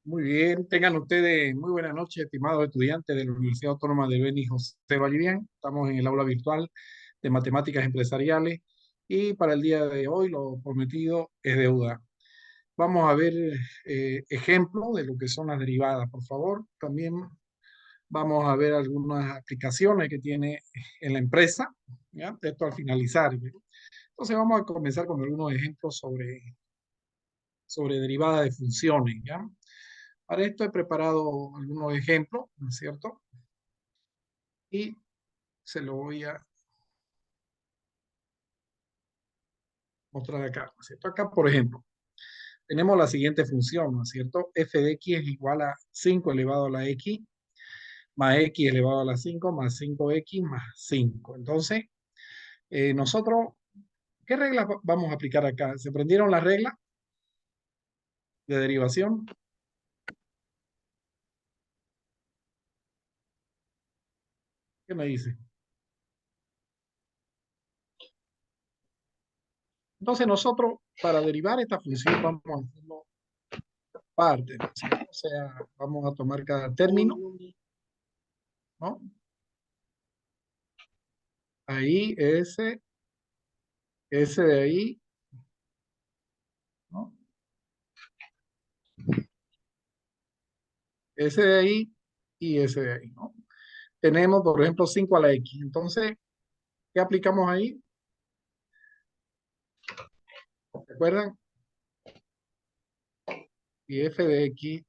Muy bien, tengan ustedes muy buenas noches, estimados estudiantes de la Universidad Autónoma de Beni José Vallivian. Estamos en el aula virtual de matemáticas empresariales y para el día de hoy lo prometido es deuda. Vamos a ver ejemplos de lo que son las derivadas, por favor. También vamos a ver algunas aplicaciones que tiene en la empresa, ¿ya? Esto al finalizar. ¿Ya? Entonces vamos a comenzar con algunos ejemplos sobre derivadas de funciones, ¿ya? Para esto he preparado algunos ejemplos, ¿no es cierto? Y se lo voy a mostrar acá, ¿no es cierto? Acá, por ejemplo, tenemos la siguiente función, ¿no es cierto? F de x es igual a 5 elevado a la x, más x elevado a la 5, más 5x más 5. Entonces, nosotros, ¿qué reglas vamos a aplicar acá? ¿Se aprendieron las reglas de derivación? ¿Qué me dice? Entonces, nosotros, para derivar esta función, vamos a hacerlo parte, ¿no es cierto? O sea, vamos a tomar cada término, ¿no? Ahí, ese de ahí, ¿no? Ese de ahí y ese de ahí, ¿no? Tenemos, por ejemplo, 5 a la x. Entonces, ¿qué aplicamos ahí? ¿Recuerdan? Y f de x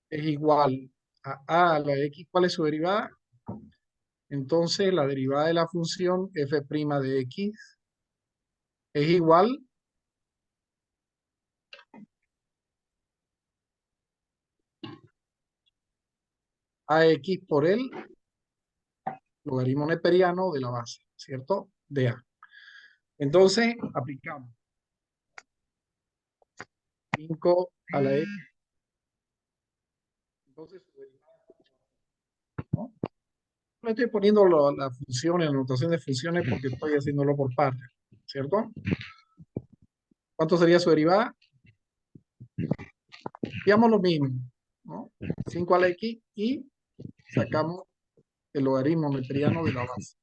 es igual a la x. ¿Cuál es su derivada? Entonces, la derivada de la función f' de x es igual a x por el logaritmo neperiano de la base, ¿cierto? De a. Entonces, aplicamos 5 a la x. Entonces, su derivada, ¿no? No estoy poniendo la función en la notación de funciones porque estoy haciéndolo por partes, ¿cierto? ¿Cuánto sería su derivada? Digamos lo mismo, ¿no? 5 a la x y sacamos el logaritmo neperiano de la base.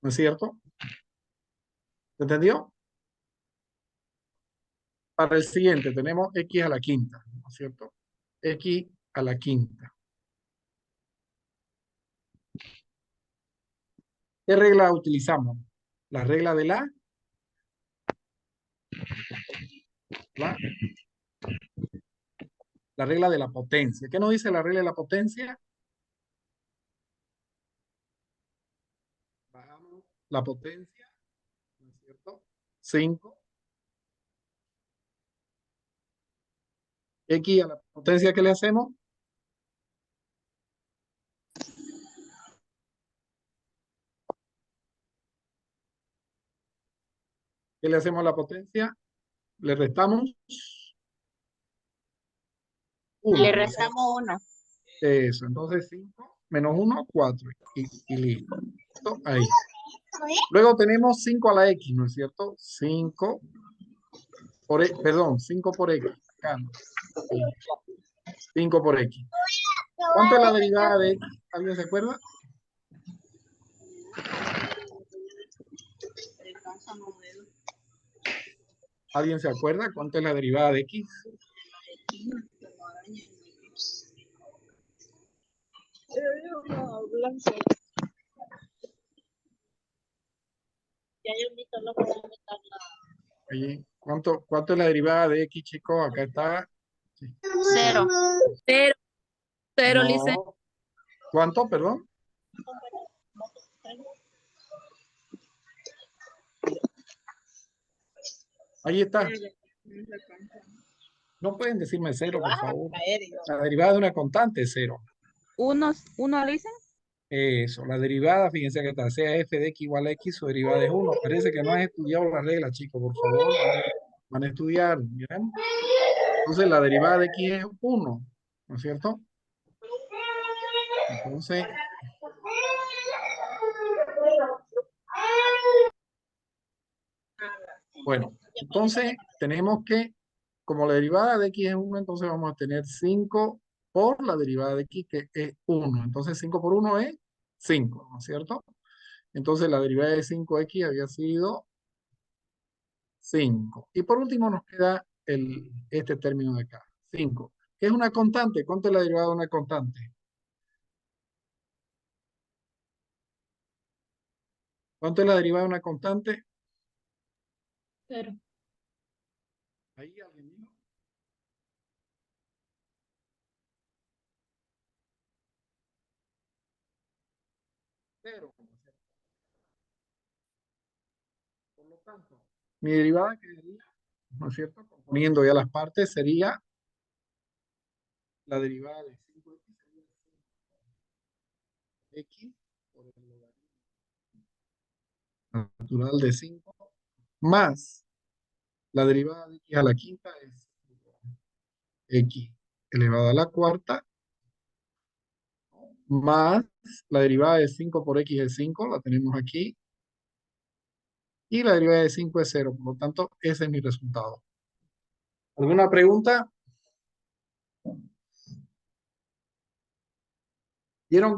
¿No es cierto? ¿Se entendió? Para el siguiente tenemos x a la quinta, ¿no es cierto? X a la quinta. ¿Qué regla utilizamos? La regla de la, la regla de la potencia. ¿Qué nos dice la regla de la potencia? Bajamos la potencia, ¿no es cierto? 5. X a la potencia que le hacemos, ¿qué le hacemos a la potencia? Le restamos 1. Le restamos uno. Eso, entonces 5 menos 1, 4 y listo. Ahí. Luego tenemos 5 a la x, ¿no es cierto? 5 por, perdón, 5 por x. Acá, ¿no? 5 por x. ¿Cuánto es la derivada de x? ¿Alguien se acuerda? ¿Alguien se acuerda cuánto es la derivada de x? Ahí. ¿Cuánto es la derivada de x, chicos? Acá está. Sí. Cero. Cero, cero, Lice. No. ¿Cuánto, perdón? Ahí está. No pueden decirme cero, por favor. La derivada de una constante es cero. Uno, Lice. Eso, la derivada, fíjense que está, sea f de x igual a x, su derivada es 1. Parece que no has estudiado la regla, chicos, por favor. Van a estudiar, ¿miren? Entonces la derivada de x es 1, ¿no es cierto? Entonces, bueno, entonces tenemos que como la derivada de x es 1, entonces vamos a tener 5 por la derivada de x, que es 1. Entonces 5 por 1 es 5, ¿no es cierto? Entonces la derivada de 5x había sido 5. Y por último nos queda este término de acá, 5, que es una constante. ¿Cuánto es la derivada de una constante? ¿Cuánto es la derivada de una constante? Cero. Ahí alguien dijo. 0. Por lo tanto, mi derivada quedaría, ¿no es cierto? Componiendo ya las partes, sería la derivada de 5x sería x por el logaritmo natural de 5 más la derivada de x a la quinta es x elevado a la cuarta más la derivada de 5 por x es 5, la tenemos aquí, y la derivada de 5 es 0, por lo tanto, ese es mi resultado. ¿Alguna pregunta? ¿Vieron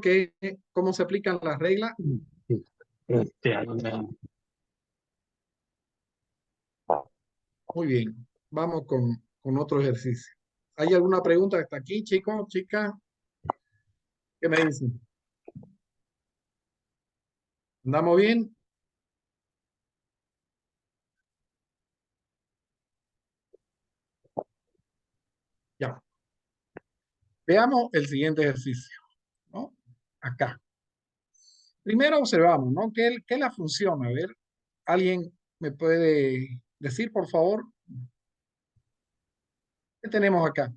cómo se aplican las reglas? Muy bien, vamos con otro ejercicio. ¿Hay alguna pregunta hasta aquí, chicos, chicas? ¿Qué me dicen? ¿Andamos bien? Ya. Veamos el siguiente ejercicio, ¿no? Acá. Primero observamos, ¿no? ¿Qué es la función? A ver, ¿alguien me puede decir, por favor, qué tenemos acá?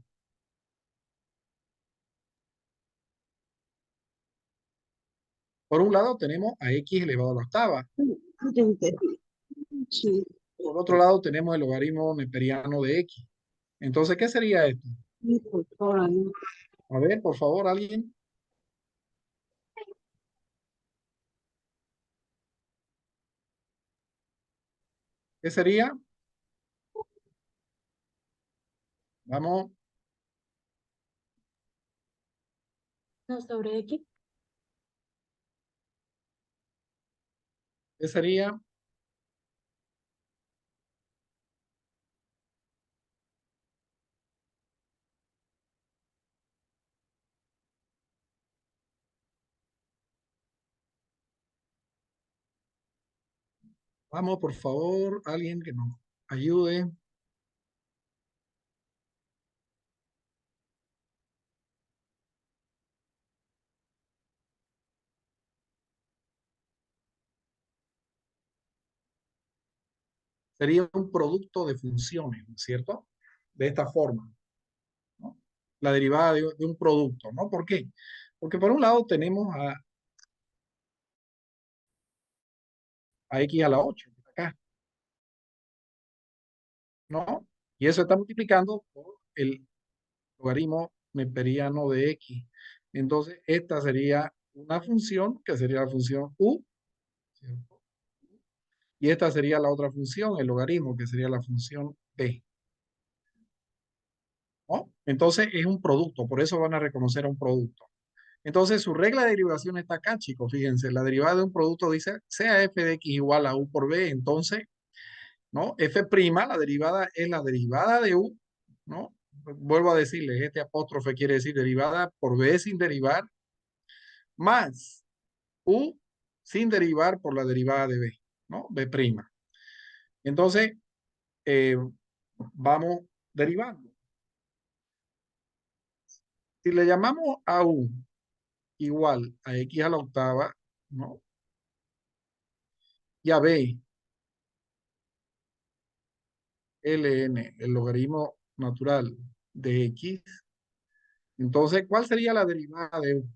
Por un lado tenemos a x elevado a la octava. Por otro lado tenemos el logaritmo neperiano de x. Entonces, ¿qué sería esto? A ver, por favor, alguien. ¿Qué sería? Vamos, No sobre X. ¿qué sería? Vamos, por favor, alguien que nos ayude. Sería un producto de funciones, ¿no es cierto? De esta forma, ¿no? La derivada de un producto, ¿no? ¿Por qué? Porque por un lado tenemos a x a la 8, acá, ¿no? Y eso está multiplicando por el logaritmo neperiano de x. Entonces, esta sería una función, que sería la función u, ¿cierto? Y esta sería la otra función, el logaritmo, que sería la función b, ¿no? Entonces, es un producto, por eso van a reconocer a un producto. Entonces, su regla de derivación está acá, chicos. Fíjense, la derivada de un producto dice, sea f de x igual a u por b, entonces, ¿no? F', la derivada es la derivada de u, ¿no? Vuelvo a decirles, este apóstrofe quiere decir derivada por b sin derivar, más u sin derivar por la derivada de b, ¿no? B'. Entonces, eh, vamos derivando. Si le llamamos a u igual a x a la octava, ¿no? Y a b, ln, el logaritmo natural de x, entonces, ¿cuál sería la derivada de u?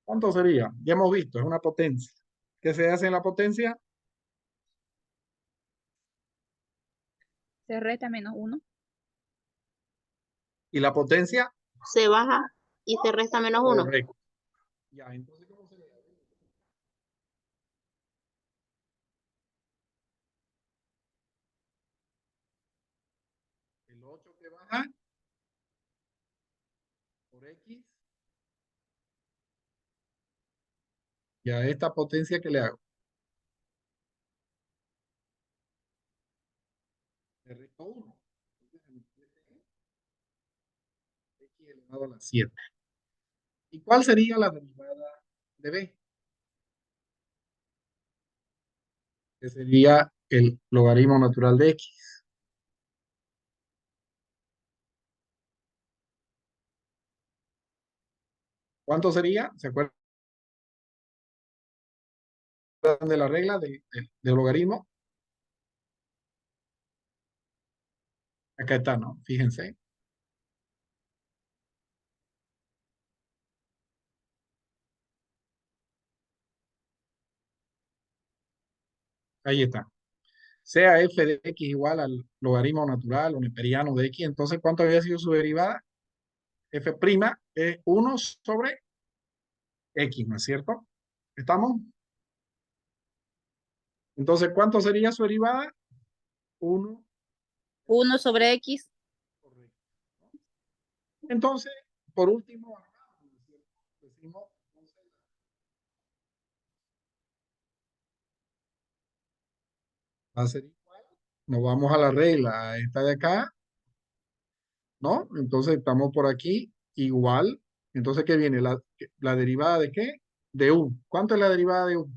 ¿Cuánto sería? Ya hemos visto, es una potencia. ¿Qué se hace en la potencia? Se resta menos 1. Y la potencia, Se baja y se resta menos 1. correcto. Ya, entonces, ¿cómo sería? 8 que baja por X. Y a esta potencia que le hago. Le resto 1. X elevado a la 7. ¿Y cuál sería la derivada de B? Que sería el logaritmo natural de X. ¿Cuánto sería? ¿Se acuerdan de la regla del logaritmo? Acá está, ¿no? Fíjense. Ahí está. Sea f de x igual al logaritmo natural o neperiano de x, entonces ¿cuánto había sido su derivada? F' es 1 sobre x, ¿no es cierto? ¿Estamos? Entonces, ¿cuánto sería su derivada? 1. 1 sobre X. Correcto. Entonces, por último, decimos, va a ser igual. Nos vamos a la regla, esta de acá, ¿no? Entonces, estamos por aquí, igual. Entonces, ¿qué viene? ¿La derivada de qué? De 1. ¿Cuánto es la derivada de 1?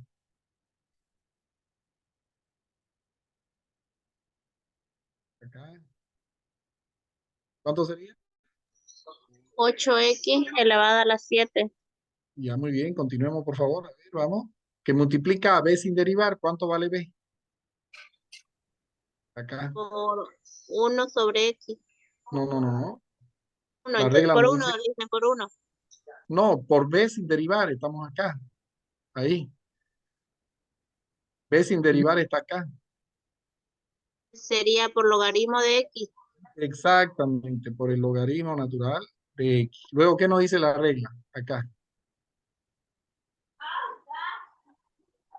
Acá. ¿Cuánto sería? 8x elevado a la 7 Ya, muy bien. Continuemos, por favor. A ver, vamos. Que multiplica a b sin derivar. ¿Cuánto vale b? Acá. por 1 sobre x. No, no, no, no. 1, La entonces regla por nos 1, dice, dicen por 1. no, por b sin derivar. Estamos acá. Ahí. B sin derivar está acá. Sería por logaritmo de x. Exactamente, por el logaritmo natural de x. Luego, ¿qué nos dice la regla? Acá.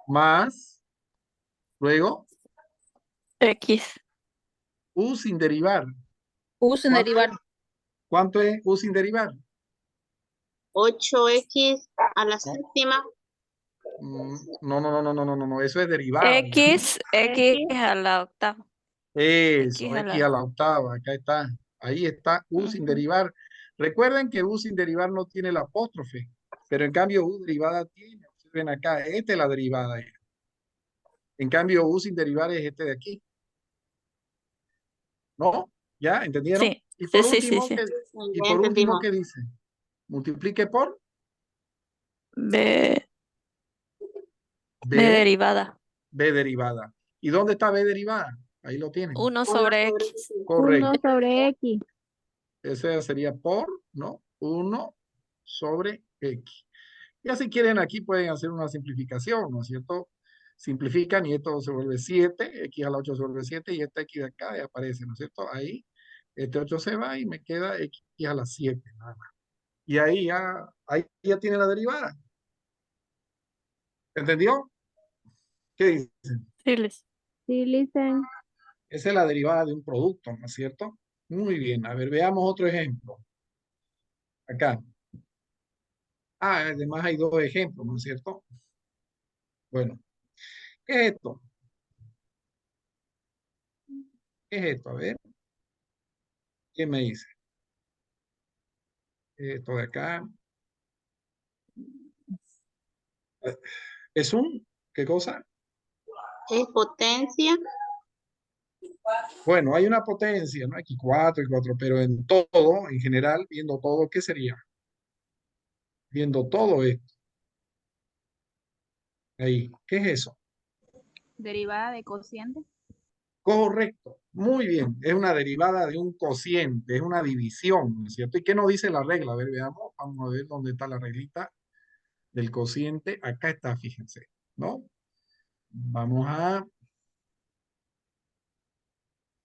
Más, luego, X. u sin derivar. U sin ¿Cuánto, derivar. cuánto es u sin derivar? 8x a la No, séptima. no, no, no, no, no, no, no, no, eso es derivada. X a la octava. X Eso, a x a la... la octava, acá está. Ahí está u sin Ujú. derivar. Recuerden que u sin derivar no tiene la apóstrofe, pero en cambio u derivada tiene. Observen acá, esta es la derivada. En cambio, u sin derivar es este de aquí. ¿No? ¿Ya? ¿Entendieron? Sí, sí, sí, sí, sí. Y Ya por último, entendimos. ¿qué dice? Multiplique por B, B b, derivada. b derivada. ¿Y dónde está b derivada? Ahí lo tienen. 1 1 sobre sobre X. x. 1 Correcto. sobre X. Ese sería por, ¿no? 1 sobre x. Y así quieren, aquí pueden hacer una simplificación, ¿no es cierto? Simplifican y esto se vuelve 7, x a la 8 se vuelve 7 y esta x de acá ya aparece, ¿no es cierto? Ahí, este 8 se va y me queda x a la 7, nada más. Y ahí ya tiene la derivada. ¿Entendió? ¿Qué dice? Sí, Liz. Sí, listen. Esa es la derivada de un producto, ¿no es cierto? Muy bien. A ver, veamos otro ejemplo. Acá. Además hay dos ejemplos, ¿no es cierto? Bueno, ¿qué es esto? ¿Qué es esto? A ver, ¿quién me dice? Esto de acá. ¿Es un? ¿Qué cosa? Es potencia. Bueno, hay una potencia, ¿no? X4, Y4, pero en todo, en general, viendo todo, ¿qué sería? Viendo todo esto. Ahí. ¿Qué es eso? Derivada de cociente. Correcto, muy bien. Es una derivada de un cociente, es una división, ¿no es cierto? ¿Y qué nos dice la regla? A ver, veamos, vamos a ver dónde está la reglita del cociente. Acá está, fíjense, ¿no? Vamos a,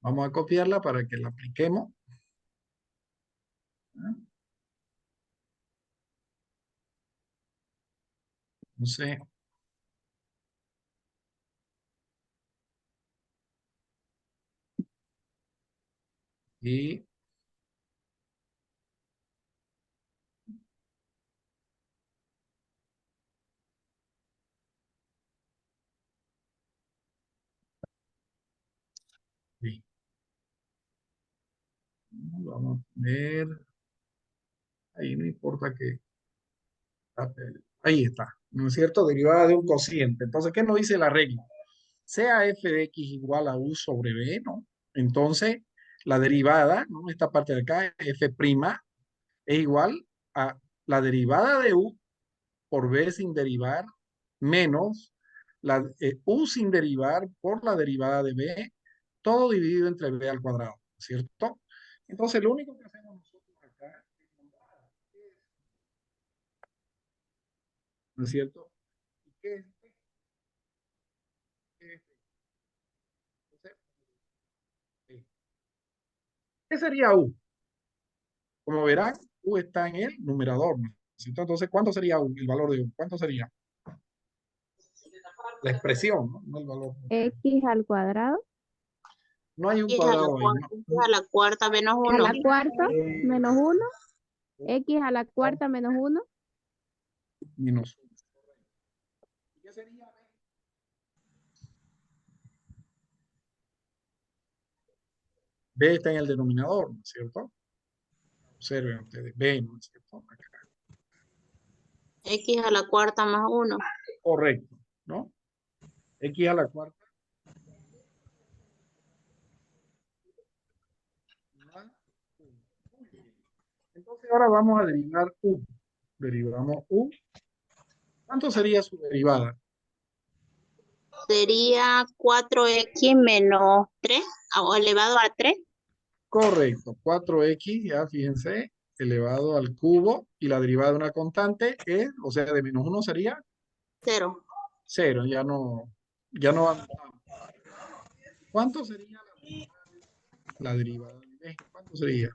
vamos a copiarla para que la apliquemos. No sé, Y sí. Vamos a ver. Ahí no importa que. Ahí está. ¿No es cierto? Derivada de un cociente. Entonces, ¿qué nos dice la regla? Sea f de x igual a u sobre b, ¿no? Entonces, la derivada, ¿no? Esta parte de acá, f' es igual a la derivada de u por b sin derivar menos la u sin derivar por la derivada de b, todo dividido entre b al cuadrado, ¿cierto? Entonces, lo único que hacemos nosotros acá, ¿no es cierto? ¿Qué es? ¿Qué es? Entonces, ¿qué sería u? Como verán, u está en el numerador, ¿no? Entonces, ¿cuánto sería u? El valor de u. ¿Cuánto sería? La expresión, ¿no? No el valor. X al cuadrado, No hay un X a la cuadrado ahí, cuarta, ¿no? X a la cuarta menos a 1. la cuarta menos 1, Eh, X a la cuarta menos 1, menos 1. ¿Qué sería? B está en el denominador, ¿no es cierto? Observen ustedes, B, ¿no es cierto? Acá. X a la cuarta más 1. Correcto, ¿no? X a la cuarta. Más 1. Muy bien. Entonces ahora vamos a derivar U. Derivamos U. ¿Cuánto sería su derivada? Sería 4x menos 3 elevado a 3. Correcto, 4x, ya fíjense, elevado al cubo, y la derivada de una constante es, o sea, de menos 1 sería 0. 0, ya no avanzamos. ¿Cuánto sería la derivada de b? ¿Cuánto sería?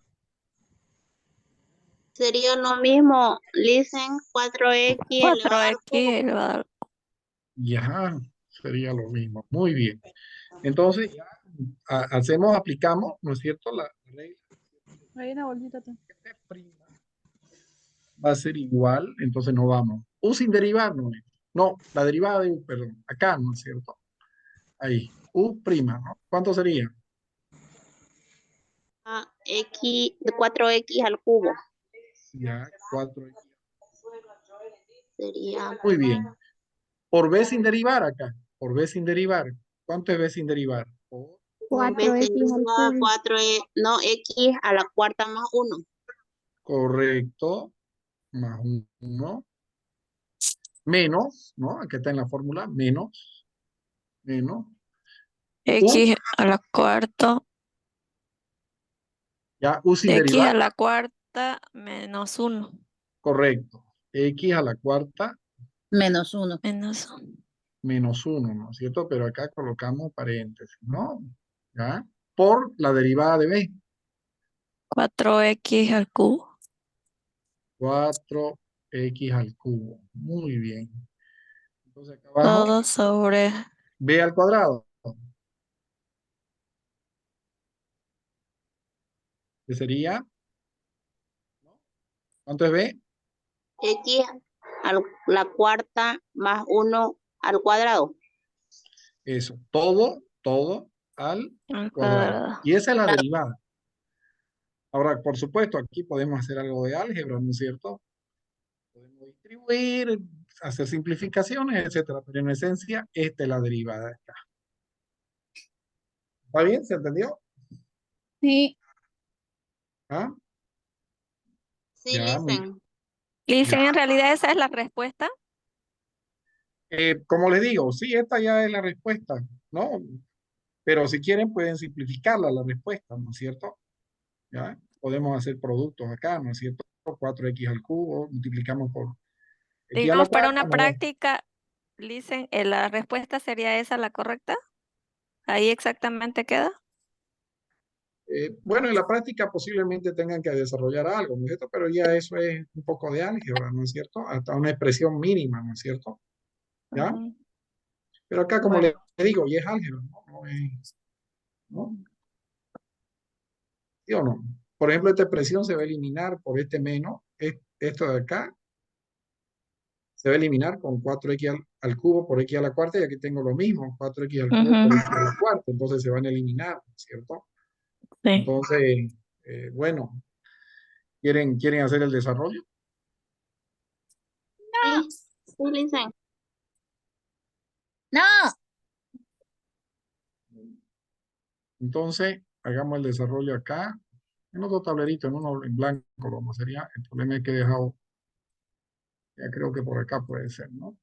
Sería lo mismo, dicen 4x elevado al 4x cubo. elevado al Ya, sería lo mismo. Muy bien. Entonces, ya aplicamos, ¿no es cierto? La regla Hay una bolsita. f' va a ser igual, entonces no vamos. U sin derivar, no es. No, la derivada de U, perdón. Acá, ¿no es cierto? Ahí. U', ¿no? ¿Cuánto sería? X, 4x al cubo. Ya, 4x. Sería Muy bien. Por B sin derivar acá. Por B sin derivar. ¿Cuánto es B sin derivar? por b 4X al elevado a cubo. 4, no, x a la cuarta más 1. Correcto. Más 1. Menos, ¿no? Aquí está en la fórmula. Menos. U, x a la cuarta. ya U sin X a derivar. la cuarta menos 1. Correcto. X a la cuarta Menos 1. Menos 1. menos 1, ¿no es cierto? Pero acá colocamos paréntesis, ¿no? ¿Ya? Por la derivada de B. 4x al cubo. 4x al cubo. Muy bien. Entonces acá abajo, Todo sobre B al cuadrado. Que sería, ¿cuánto es B? X a la cuarta más 1 al cuadrado. Eso, todo al al cuadrado. cuadrado. Y esa es la derivada. Ahora, por supuesto, aquí podemos hacer algo de álgebra, ¿no es cierto? Podemos distribuir, hacer simplificaciones, etcétera, pero en esencia, esta es la derivada de acá. ¿Está bien? ¿Se entendió? Sí. ¿Ah? Sí, Ya, dicen. Dicen, en realidad esa es la respuesta. como les digo, sí, esta ya es la respuesta, ¿no? Pero si quieren, pueden simplificarla la respuesta, ¿no es cierto? ¿Ya? Podemos hacer productos acá, ¿no es cierto? 4x al cubo, multiplicamos por x a la Digamos, para cuarta, una nos da. práctica, dicen, la respuesta sería esa la correcta. Ahí exactamente queda. Bueno, en la práctica posiblemente tengan que desarrollar algo, ¿no es cierto? Pero ya eso es un poco de álgebra, ¿no es cierto? Hasta una expresión mínima, ¿no es cierto? ¿Ya? Ujú. Pero acá, como Bueno, les digo, ya es álgebra, ¿no? No es, ¿no? ¿Sí o no? Por ejemplo, esta expresión se va a eliminar por este menos. Esto de acá se va a eliminar con 4x al cubo por x a la cuarta, y aquí tengo lo mismo, 4x al cubo por Ujú, x a la cuarta. Entonces se van a eliminar, ¿cierto? sí. Entonces, bueno, ¿quieren hacer el desarrollo? Sí, sí, Licen. No. Entonces, hagamos el desarrollo acá, en otro tablerito, en uno en blanco, como sería. El problema es que he dejado, ya creo que por acá puede ser, ¿no?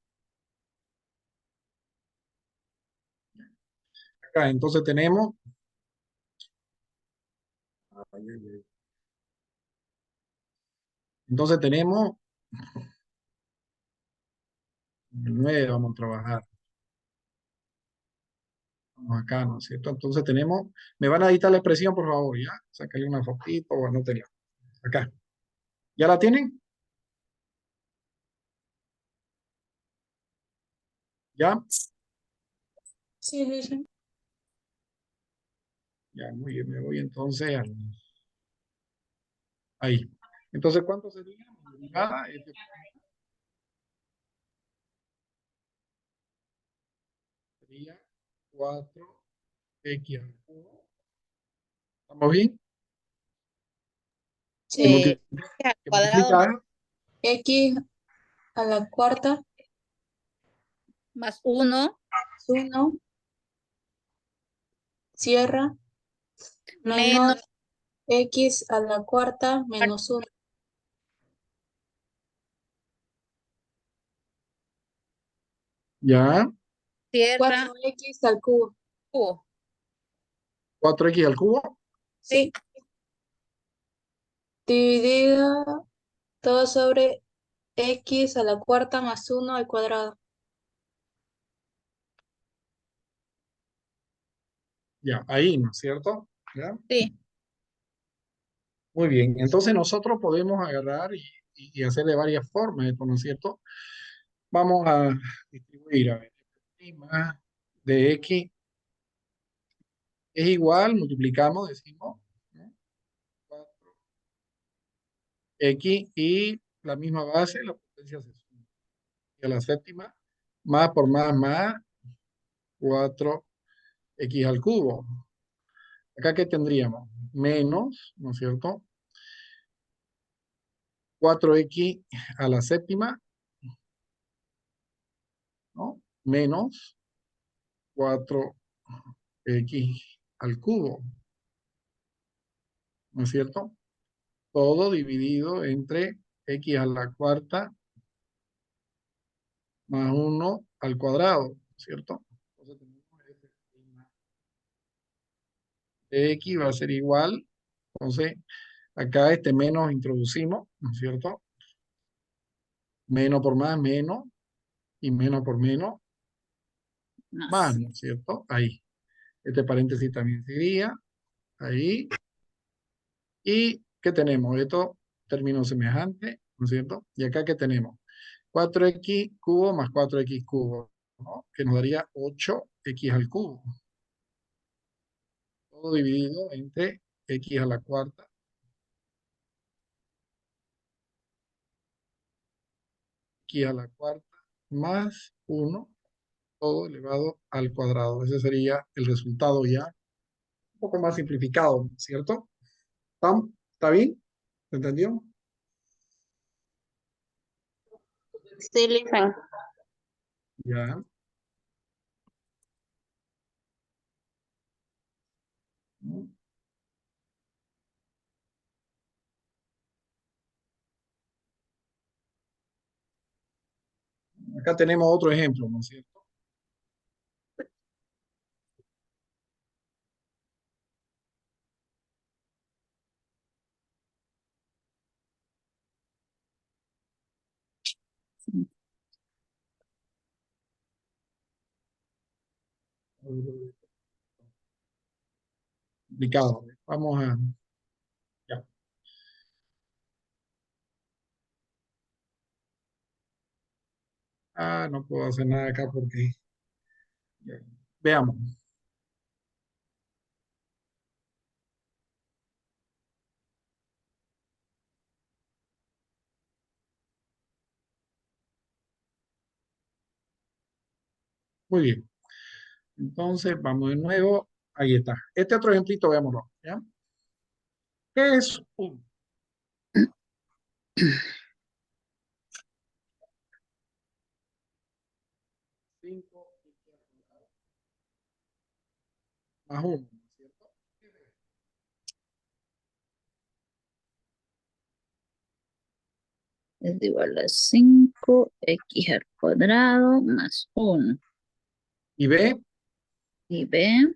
Acá, entonces tenemos, entonces tenemos el 9, vamos a trabajar. Vamos acá, ¿no es cierto? Entonces tenemos, me van a editar la expresión, por favor, ya. Sácale una fotito o anótenla. Acá. ¿Ya la tienen? ¿Ya? Sí, Licen. Ya, muy bien, me voy entonces ahí. Entonces, ¿cuánto sería? Derivada, sería 4x al cubo. ¿Estamos bien? Sí. Que, Al que cuadrado más multiplicar x a la cuarta más 1 1, cierra, menos x a la cuarta menos 1. ya, Cierra 4x al cubo. 4x al cubo, Sí. Dividido todo sobre x a la cuarta más 1 al cuadrado. ya, ahí, ¿no es cierto? ¿Ya? Sí. Muy bien, entonces nosotros podemos agarrar y hacer de varias formas esto, ¿no es cierto? Vamos a distribuir, a ver, prima de x es igual, multiplicamos, decimos, ¿no? 4x y la misma base, la potencia se suma. Y a la séptima, más por más, 4x al cubo. Acá, ¿qué tendríamos? Menos, ¿no es cierto? 4x a la séptima, ¿no? Menos 4x al cubo, ¿no es cierto? Todo dividido entre x a la cuarta más 1 al cuadrado, ¿cierto? Entonces tenemos x va a ser igual, entonces acá este menos introducimos, ¿no es cierto? Menos por más, menos, y menos por menos, más, ¿no es cierto? Ahí. Este paréntesis también sería, ahí. ¿Y qué tenemos? Esto, término semejante, ¿no es cierto? Y acá, ¿qué tenemos? 4x cubo más 4x cubo, ¿no? Que nos daría 8x al cubo. Todo dividido entre x a la cuarta, x a la cuarta más 1, todo elevado al cuadrado. Ese sería el resultado ya un poco más simplificado, ¿cierto? ¿Está bien? ¿Se entendió? Sí, Licen. Ya. Acá tenemos otro ejemplo, ¿no es cierto? Complicado. Vamos a... Ya. Ah, no puedo hacer nada acá porque... ya. Veamos. Muy bien. Entonces, vamos de nuevo. Ahí está. Este otro ejemplito, veámoslo. ¿Ya? ¿Qué es un? Cinco más uno, ¿no es cierto? Es igual a 5x al cuadrado más 1. Y B, Y b,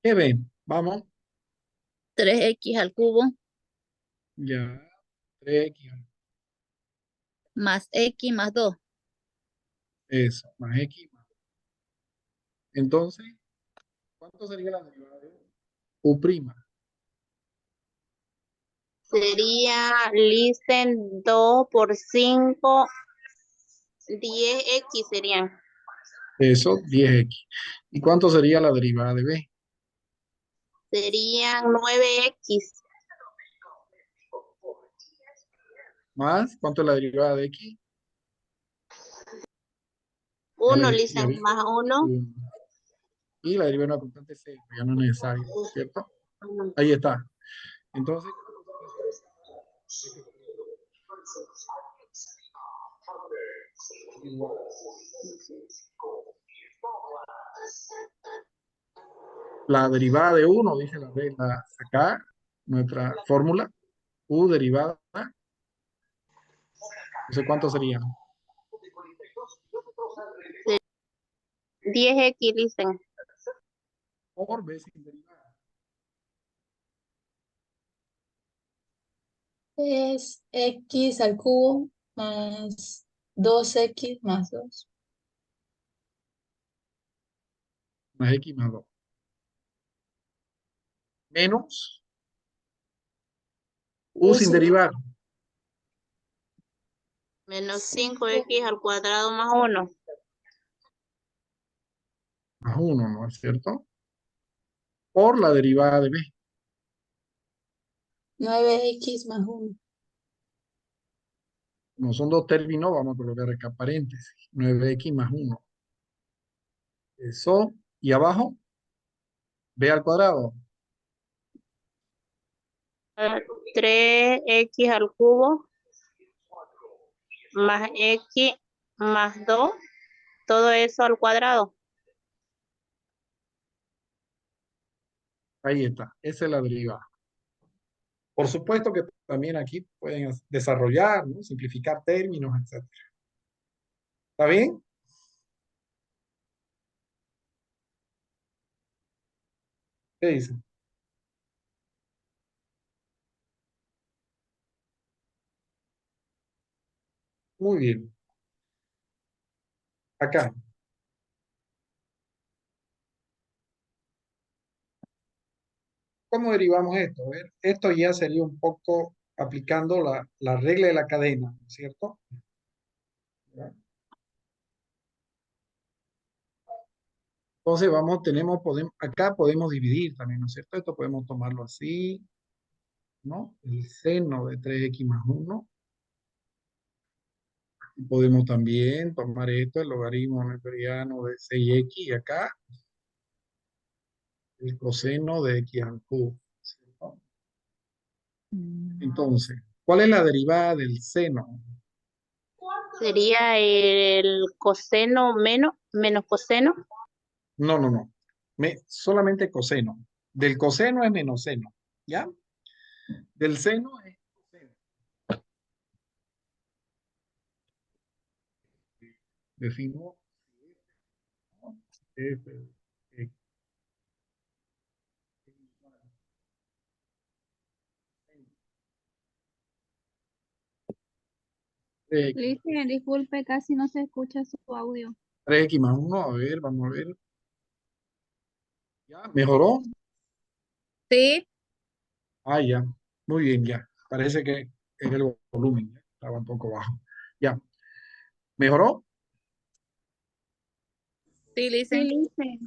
¿qué B? Vamos. 3x al cubo Ya. 3x. más x más 2. Eso. Más X. Entonces, ¿cuánto sería la derivada de U prima? Sería, listen, 2 por 5, 10x serían. Eso, 10x. ¿Y cuánto sería la derivada de B? Serían 9x. Más, ¿cuánto es la derivada de X? Ya 1, ya listen, vi. más 1. Y la derivada de una constante C, ya no es necesario, ¿cierto? Ahí está. Entonces, igual. La derivada de 1, dice la regla acá, nuestra fórmula, U derivada, no sé cuánto sería. 10x, listen. Por B sin derivada. Es x al cubo más 2x más 2. Más X más 2. Menos U sin derivar. Menos 5x al cuadrado más 1. Más 1, ¿no es cierto? Por la derivada de B. 9x más 1. No son dos términos, vamos a colocar acá paréntesis. 9x más 1. Eso. Y abajo, B al cuadrado. 3x al cubo más x más 2. Todo eso al cuadrado. Ahí está. Esa es la derivada. Por supuesto que también aquí pueden desarrollar, ¿no? Simplificar términos, etc. ¿Está bien? ¿Qué dicen? Muy bien. Acá. ¿Cómo derivamos esto? A ver, esto ya sería un poco aplicando la regla de la cadena, ¿no es cierto? ¿Ya? Entonces vamos, acá podemos dividir también, ¿no es cierto? Esto podemos tomarlo así, ¿no? El seno de 3x más 1. Podemos también tomar esto, el logaritmo neperiano de 6x, y acá el coseno de x al cubo, ¿cierto? Entonces, ¿cuál es la derivada del seno? Sería el coseno menos coseno. No, no, no. Solamente coseno. Del coseno es menos seno, ¿ya? Del seno es coseno. Decimos F, X, Listen, disculpe, casi no se escucha su audio. 3x más 1, a ver, vamos a ver. ¿Ya? ¿Mejoró? Sí, Ah, ya. Muy bien, ya. Parece que era el volumen, ¿ya? Estaba un poco bajo. Ya. ¿Mejoró? sí, Sí, listen. listen.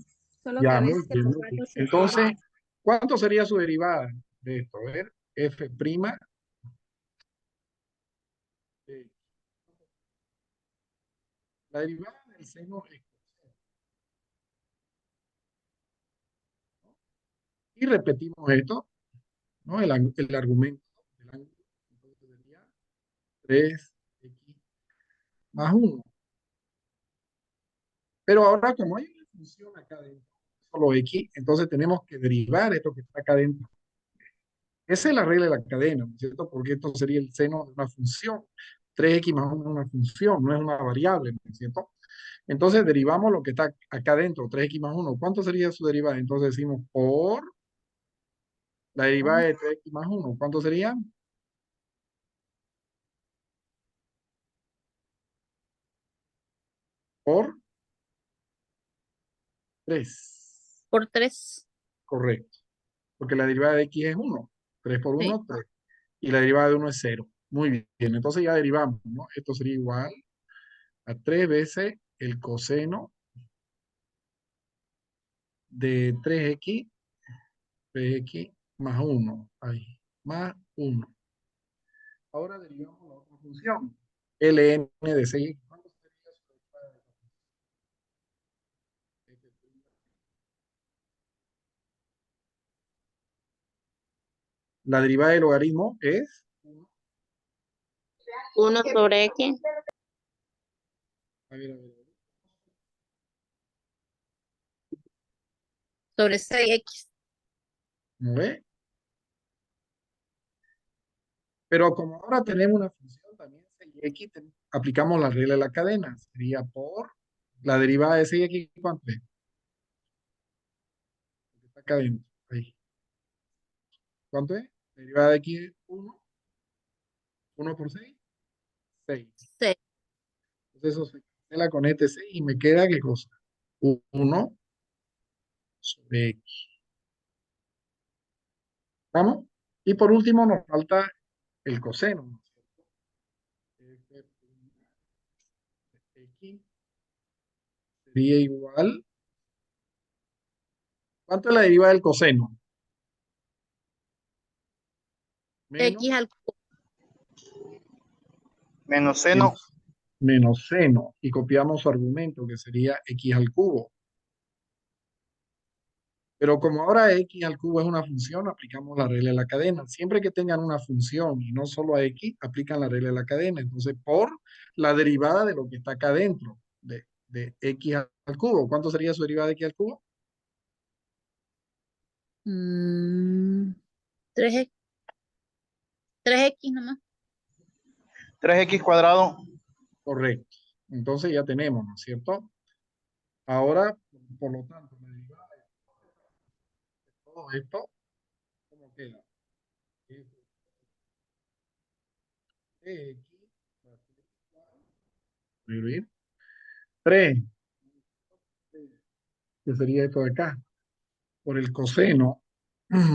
Solo que a Ya, muy veces bien, por muy bien. rato se Entonces, corta. ¿cuánto sería su derivada de esto? A ver, f' de- la derivada del seno es coseno. Y repetimos esto, ¿no? El argumento del ángulo. Entonces sería 3x más 1. Pero ahora, como hay una función acá dentro, solo x, entonces tenemos que derivar esto que está acá dentro. Esa es la regla de la cadena, ¿no es cierto? Porque esto sería el seno de una función. 3x más 1 es una función, no es una variable, ¿no es cierto? Entonces derivamos lo que está acá dentro, 3x más 1. ¿Cuánto sería su derivada? Entonces decimos por la derivada de 3x más 1. ¿Cuánto sería? Por 3. Por 3. Correcto. Porque la derivada de x es 1. 3 por Sí. 1, 3. Y la derivada de 1 es 0. Muy bien. Entonces ya derivamos, ¿no? Esto sería igual a 3 veces el coseno de 3x más 1. Ahí. Más 1. Ahora derivamos la otra función. Ln de 6x. ¿Cuánto sería su derivada de la función? La derivada del logaritmo es 1. 1 sobre X. A ver, a ver, a ver. Sobre 6x. ¿No ve? Pero como ahora tenemos una función también 6x, aplicamos la regla de la cadena. Sería por la derivada de 6x, ¿cuánto es? Porque está acá adentro. Ahí. ¿Cuánto es? La derivada de x es 1. 1 por 6, 6. 6. Entonces eso se cancela con este 6 y me queda, ¿qué cosa? 1 sobre x. ¿Vamos? Y por último nos falta el coseno, ¿no es cierto? X sería igual. ¿Cuánto es la derivada del coseno? Menos, X al cubo. Menos seno. menos, menos seno. Y copiamos su argumento, que sería x al cubo. Pero como ahora x al cubo es una función, aplicamos la regla de la cadena. Siempre que tengan una función y no solo a x, aplican la regla de la cadena. Entonces, por la derivada de lo que está acá dentro, de x al cubo. ¿Cuánto sería su derivada de x al cubo? 3x. 3x nomás. 3x cuadrado. Correcto. Entonces ya tenemos, ¿no es cierto? Ahora, por lo tanto, la derivada de todo esto, ¿cómo queda? Es de x va a ser igual a 3, que sería esto de acá, por el coseno,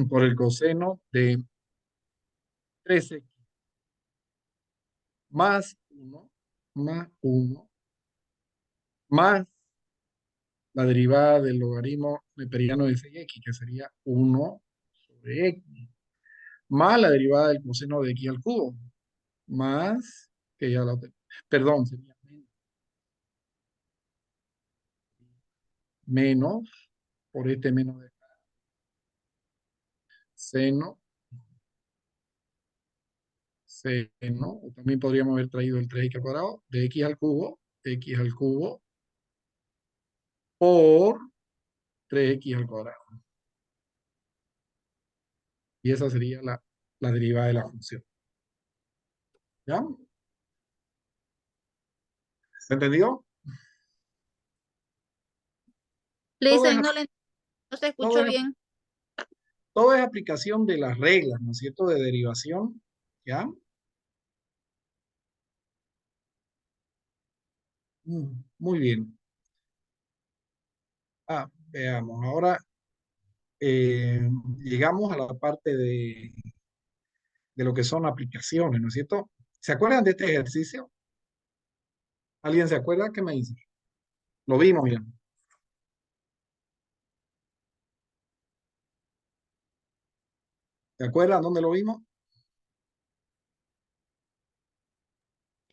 por el coseno de 3x más 1, más 1, más la derivada del logaritmo neperiano de 6x, que sería 1 sobre x, más la derivada del coseno de x al cubo, más, que ya lo tengo, perdón, sería menos, por este menos de acá, seno, seno, o también podríamos haber traído el 3x al cuadrado, de x al cubo, por 3x al cuadrado. Y esa sería la derivada de la función. ¿Ya? ¿Se entendió? Todo es, Listen, no se todo escuchó es, bien. todo es aplicación de las reglas, ¿no es cierto? De derivación. ¿Ya? Muy bien. Veamos. Ahora llegamos a la parte de lo que son aplicaciones, ¿no es cierto? ¿Se acuerdan de este ejercicio? ¿Alguien se acuerda? ¿Qué me dice? Lo vimos ya. ¿Se acuerdan dónde lo vimos?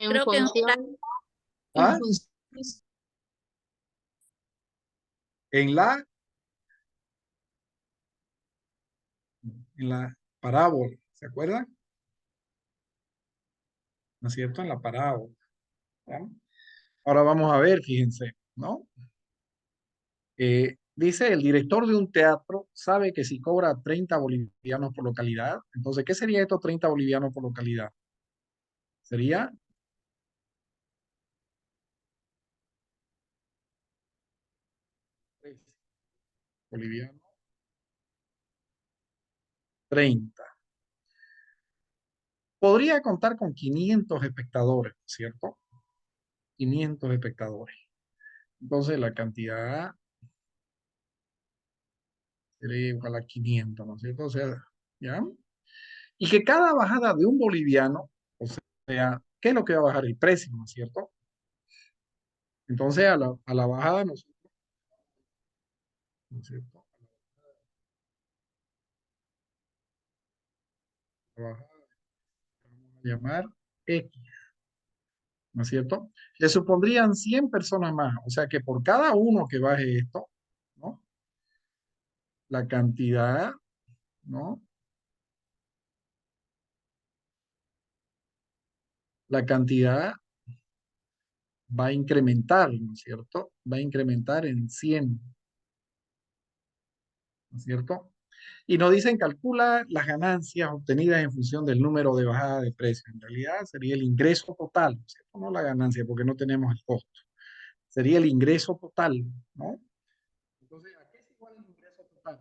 En Creo que en función, ¿Ah? funciones. En la parábola, ¿se acuerdan? ¿No es cierto? En la parábola. ¿Ya? Ahora vamos a ver, fíjense, ¿no? Dice, el director de un teatro sabe que si cobra 30 bolivianos por localidad, entonces, ¿qué sería estos 30 bolivianos por localidad? Sería boliviano 30. Podría contar con 500 espectadores, ¿cierto? 500 espectadores. Entonces, la cantidad sería igual a 500, ¿no es cierto? O sea, ¿ya? Y que cada bajada de un boliviano, o sea, ¿qué es lo que va a bajar? El precio, ¿no es cierto? Entonces, a la bajada, ¿no es cierto? La bajada, vamos a llamar X, ¿no es cierto? Le supondrían 100 personas más, o sea que por cada uno que baje esto, ¿no? La cantidad, ¿no? La cantidad va a incrementar, ¿no es cierto? Va a incrementar en 100, ¿no es cierto? Y nos dicen, calcula las ganancias obtenidas en función del número de bajada de precio. En realidad sería el ingreso total, ¿no es cierto? No la ganancia, porque no tenemos el costo. Sería el ingreso total, ¿no? Entonces, ¿a qué es igual el ingreso total?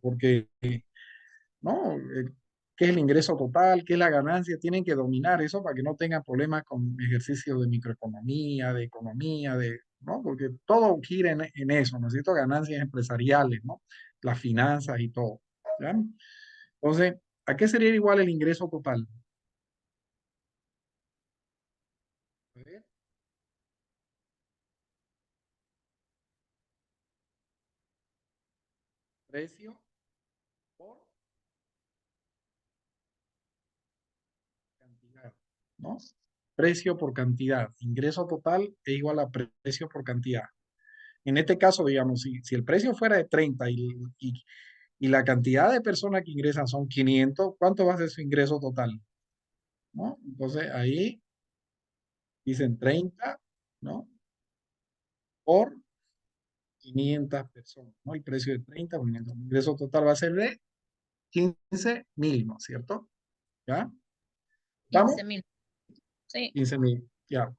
Porque, ¿no? ¿Qué es el ingreso total? ¿Qué es la ganancia? Tienen que dominar eso para que no tengan problemas con ejercicios de microeconomía, de economía, ¿no? Porque todo gira en eso, necesito ganancias empresariales, ¿no? Las finanzas y todo, ¿ya? Entonces, ¿a qué sería igual el ingreso total? A ver, precio por cantidad, ¿no? Precio por cantidad. Ingreso total es igual a precio por cantidad. En este caso, digamos, si el precio fuera de 30 y la cantidad de personas que ingresan son 500, ¿cuánto va a ser su ingreso total? ¿No? Entonces ahí dicen 30, ¿no? Por 500 personas, ¿no? El precio de 30 por 500. El ingreso total va a ser de 15.000, ¿no es cierto? ¿Ya? ¿Estamos? 15.000. Sí. 15.000, ya.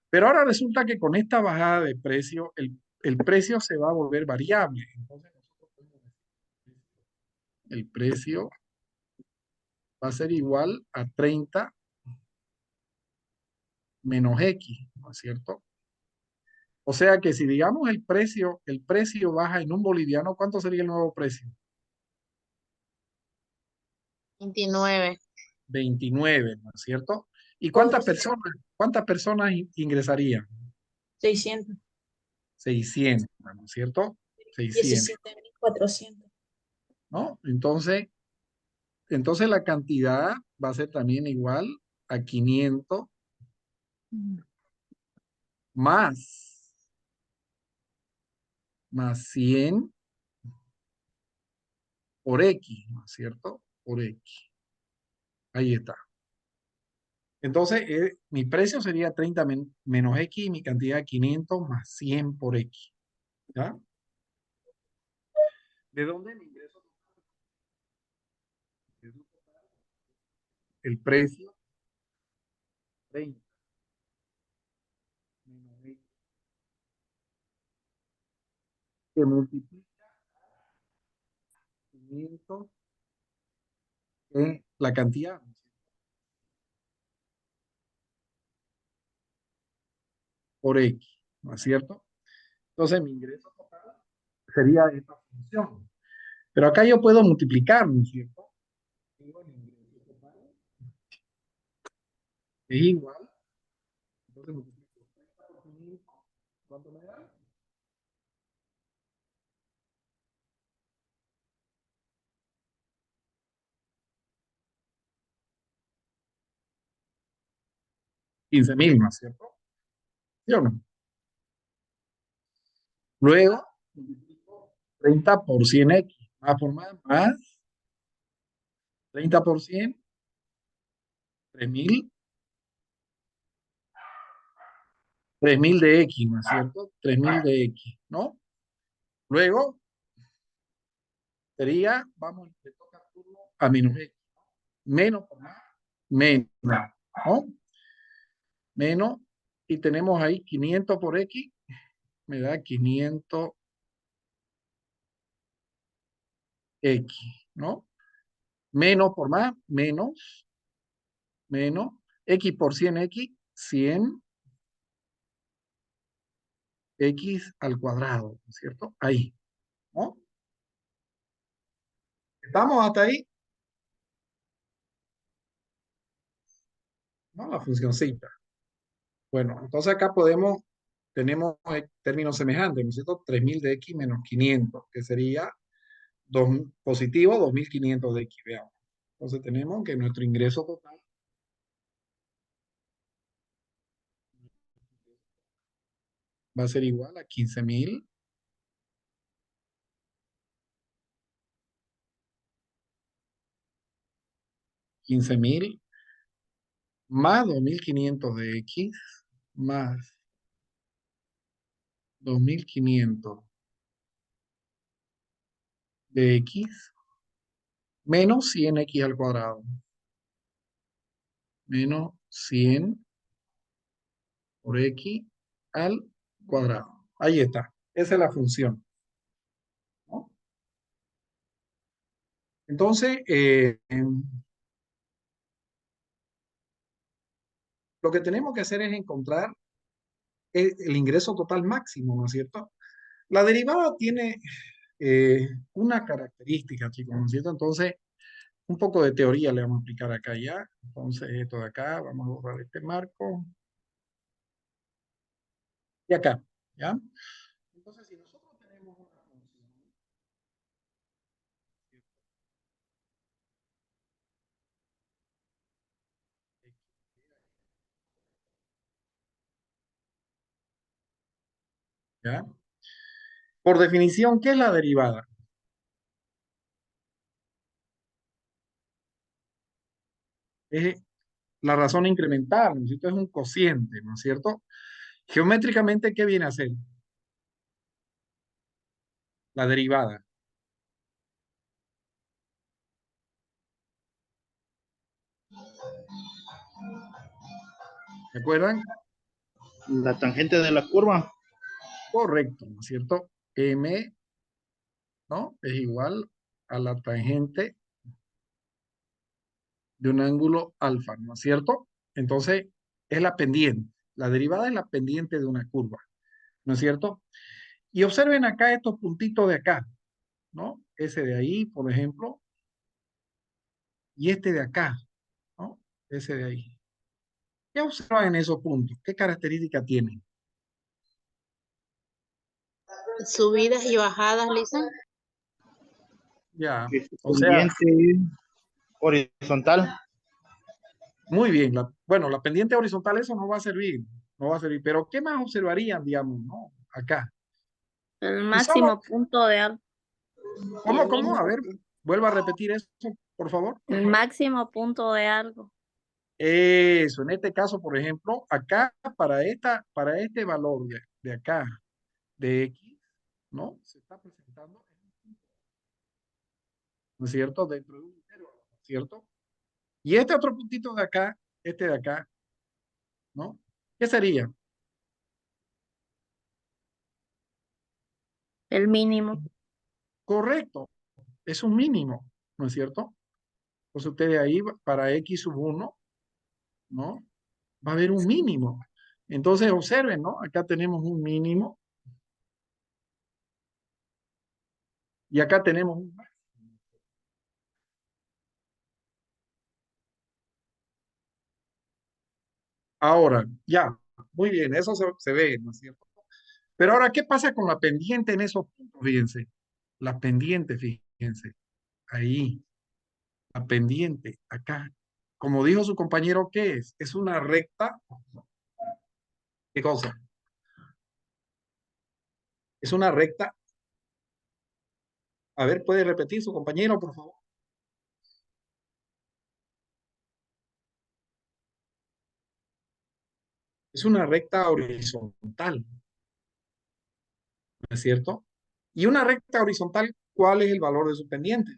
Pero ahora resulta que con esta bajada de precio, el precio se va a volver variable. Entonces nosotros podemos decir, el precio va a ser igual a 30 menos X, ¿no es cierto? O sea que si digamos el precio baja en un boliviano, ¿cuánto sería el nuevo precio? 29. 29, ¿no es cierto? ¿Y Por cuántas personas ingresarían? 600. 600, ¿no es cierto? 600, 17.400. ¿no? Entonces la cantidad va a ser también igual a 500 más 100 por X, ¿no es cierto? Por X. Ahí está. Entonces, mi precio sería 30 menos X y mi cantidad 500 más 100 por X. ¿Ya? ¿De dónde mi ingreso total? El precio 30 menos X que multiplica 500 la cantidad, ¿no es cierto? Por X, ¿no es cierto? Entonces, mi ingreso total sería esta función. Pero acá yo puedo multiplicar, ¿no es cierto? Digo, el ingreso total es igual. Entonces multiplico 30 por 500. ¿Cuánto me da? 15.000, ¿no es cierto? ¿Sí o no? Luego, 30 por 100x, más por más 30 por 100, 3.000, 3.000 de x, ¿no es cierto? 3.000 de x, ¿no? Luego sería, vamos, le toca turno a menos x. Menos por más, menos, ¿no? Menos, y tenemos ahí 500 por x, me da 500x, ¿no? Menos por más, menos, x por 100x, 100x al cuadrado, ¿no es cierto? Ahí, ¿no? ¿Estamos hasta ahí? ¿No? La funcióncita. Bueno, entonces acá tenemos términos semejantes, ¿no es cierto? 3.000 de x menos 500, que sería positivo 2.500 de x, veamos. Entonces tenemos que nuestro ingreso total va a ser igual a 15.000 más 2.500 de x más 2.500 de x menos 100x al cuadrado. Menos 100 por x al cuadrado. Ahí está. Esa es la función, ¿no? Entonces, lo que tenemos que hacer es encontrar el ingreso total máximo, ¿no es cierto? La derivada tiene una característica, chicos, ¿no es cierto? Entonces, un poco de teoría le vamos a aplicar acá ya. Entonces, esto de acá, vamos a borrar este marco. Y acá, ¿ya? Entonces, si nosotros tenemos una función, ¿ya? Por definición, ¿qué es la derivada? Es la razón incremental, ¿no es cierto? Es un cociente, ¿no es cierto? Geométricamente, ¿qué viene a ser? La derivada. ¿Se acuerdan? La tangente de la curva. Correcto, ¿no es cierto? M, ¿no? Es igual a la tangente de un ángulo alfa, ¿no es cierto? Entonces, es la pendiente. La derivada es la pendiente de una curva, ¿no es cierto? Y observen acá estos puntitos de acá, ¿no? Ese de ahí, por ejemplo, y este de acá, ¿no? Ese de ahí. ¿Qué observan en esos puntos? ¿Qué características tienen? Subidas y bajadas, Lisa. Ya, Es o sea, pendiente horizontal. muy bien. Bueno, la pendiente horizontal, eso no va a servir, no va a servir. Pero ¿qué más observarían, digamos, no? Acá. El Y solo, máximo punto de algo. Y el ¿cómo? A mínimo. ver, vuelva a repetir eso, por favor. El máximo punto de algo. Eso, en este caso, por ejemplo, acá para este valor de acá, de X, ¿no? Se está presentando, ¿no es cierto? Dentro de un intervalo, ¿no es cierto? Y este otro puntito de acá, este de acá, ¿no? ¿Qué sería? El mínimo. Correcto, es un mínimo, ¿no es cierto? Entonces ustedes ahí, para X sub 1, ¿no? Va a haber un mínimo. Entonces observen, ¿no? Acá tenemos un mínimo y acá tenemos un máximo. Ahora, ya, muy bien, eso se ve, ¿no es cierto? Pero ahora, ¿qué pasa con la pendiente en esos puntos? Fíjense, la pendiente, fíjense, ahí, la pendiente, acá. Como dijo su compañero, ¿qué es? Es una recta. ¿Qué cosa? Es una recta. A ver, ¿puede repetir su compañero, por favor? Es una recta horizontal, ¿no es cierto? Y una recta horizontal, ¿cuál es el valor de su pendiente?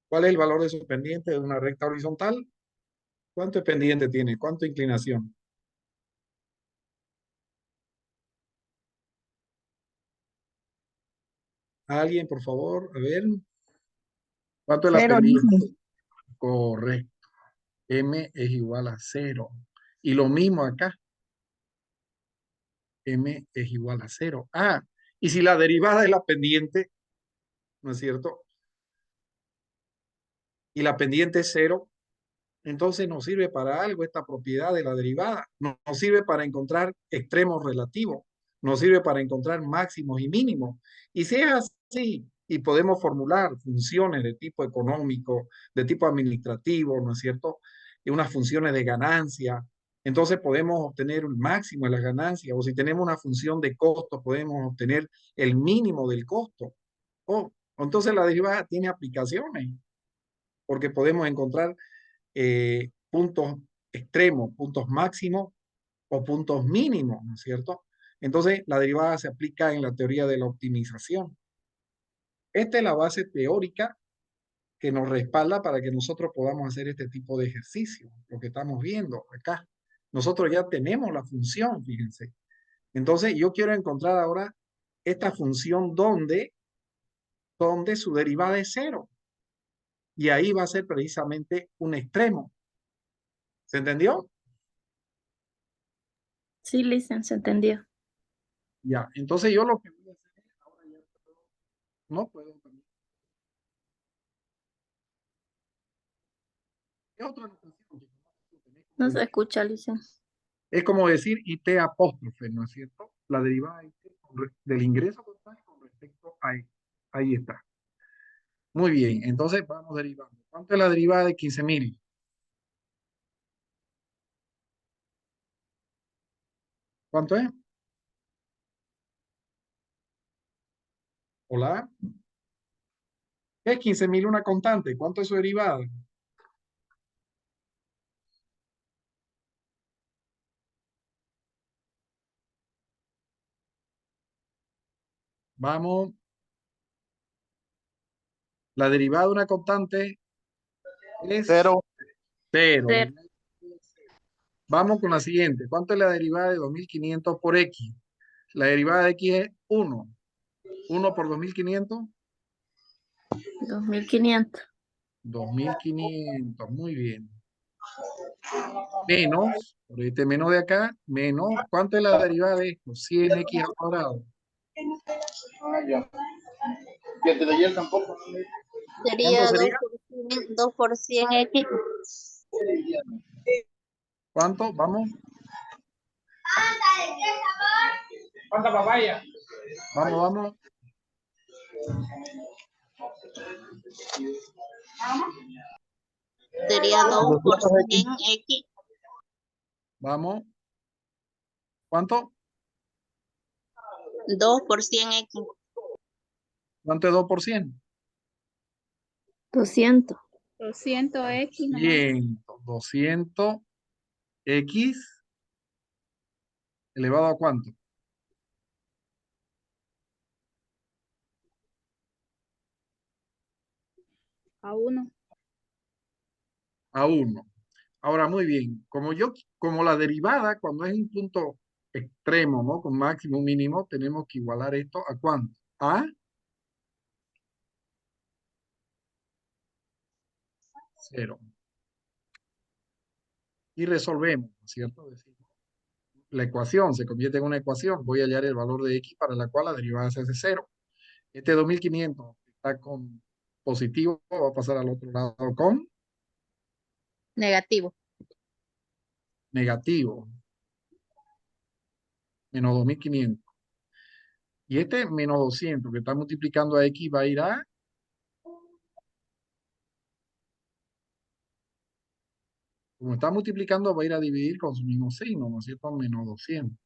¿Cuál es el valor de su pendiente de una recta horizontal? ¿Cuánto pendiente tiene? ¿Cuánto inclinación? Alguien, por favor, a ver. ¿Cuánto es la Cero, pendiente? Lisen. Correcto. M es igual a 0. Y lo mismo acá. M es igual a 0. Ah, y si la derivada es la pendiente, ¿no es cierto? Y la pendiente es 0, entonces nos sirve para algo esta propiedad de la derivada. Nos sirve para encontrar extremos relativos. Nos sirve para encontrar máximos y mínimos. Y si es así, y podemos formular funciones de tipo económico, de tipo administrativo, ¿no es cierto? Y unas funciones de ganancia. Entonces podemos obtener el máximo de las ganancias. O si tenemos una función de costo, podemos obtener el mínimo del costo. Entonces la derivada tiene aplicaciones, porque podemos encontrar puntos extremos, puntos máximos o puntos mínimos, ¿no es cierto? Entonces, la derivada se aplica en la teoría de la optimización. Esta es la base teórica que nos respalda para que nosotros podamos hacer este tipo de ejercicio, lo que estamos viendo acá. Nosotros ya tenemos la función, fíjense. Entonces, yo quiero encontrar ahora esta función donde su derivada es 0. Y ahí va a ser precisamente un extremo. ¿Se entendió? Sí, Lisen, se entendió. Ya, entonces yo lo que voy a hacer es, ahora ya no puedo también. ¿Qué otra notación? No se escucha, Lisen. Es como decir IT apóstrofe, ¿no es cierto? La derivada IT del ingreso total con respecto a I. Ahí está. Muy bien, entonces vamos derivando. ¿Cuánto es la derivada de 15.000? ¿Cuánto es? Hola. ¿Qué es 15.000 una constante? ¿Cuánto es su derivada? Vamos. La derivada de una constante es 0. 0. Cero. Vamos con la siguiente. ¿Cuánto es la derivada de 2.500 por X? La derivada de X es 1. 1 por 2.500. 2.500. 2.500. Muy bien. Menos, por este menos de acá, menos. ¿Cuánto es la derivada de esto? 100x al cuadrado. Que de ayer tampoco. ¿Cuánto Sería sería? 2 por 100 X. ¿Cuánto? Vamos. ¿Cuánta papaya? Vamos, vamos. Sería 2 por 100 X. Vamos. ¿Cuánto? 2 por 100 X. ¿Cuánto es 2 por 100? 200. 200x nomás. 100. 200x elevado a ¿cuánto? A 1. A 1. Ahora, muy bien. Como la derivada, cuando es un punto extremo, ¿no? Con máximo mínimo, tenemos que igualar esto a ¿cuánto? A 0. Y resolvemos, ¿no es cierto? Decimos, la ecuación se convierte en una ecuación. Voy a hallar el valor de X para la cual la derivada se hace 0. Este 2.500 está con positivo, va a pasar al otro lado con Negativo. negativo. menos 2.500. Y este menos 200 que está multiplicando a X va a ir a, como está multiplicando, va a ir a dividir con su mismo signo, ¿no es cierto? Menos 200.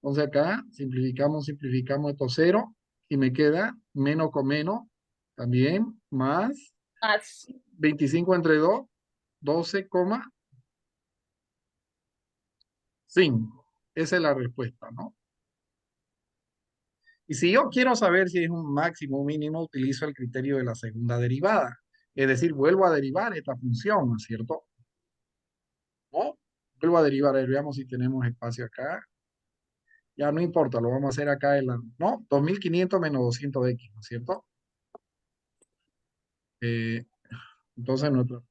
Entonces acá simplificamos esto 0 y me queda menos con menos también más Más 25 entre 2, 12,5. Esa es la respuesta, ¿no? Y si yo quiero saber si es un máximo o mínimo, utilizo el criterio de la segunda derivada. Es decir, vuelvo a derivar esta función, ¿no es cierto? ¿No? Vuelvo a derivar, a ver, veamos si tenemos espacio acá. Ya no importa, lo vamos a hacer acá en la... No, 2.500 menos 200x, ¿no es cierto? Eh, entonces nuestro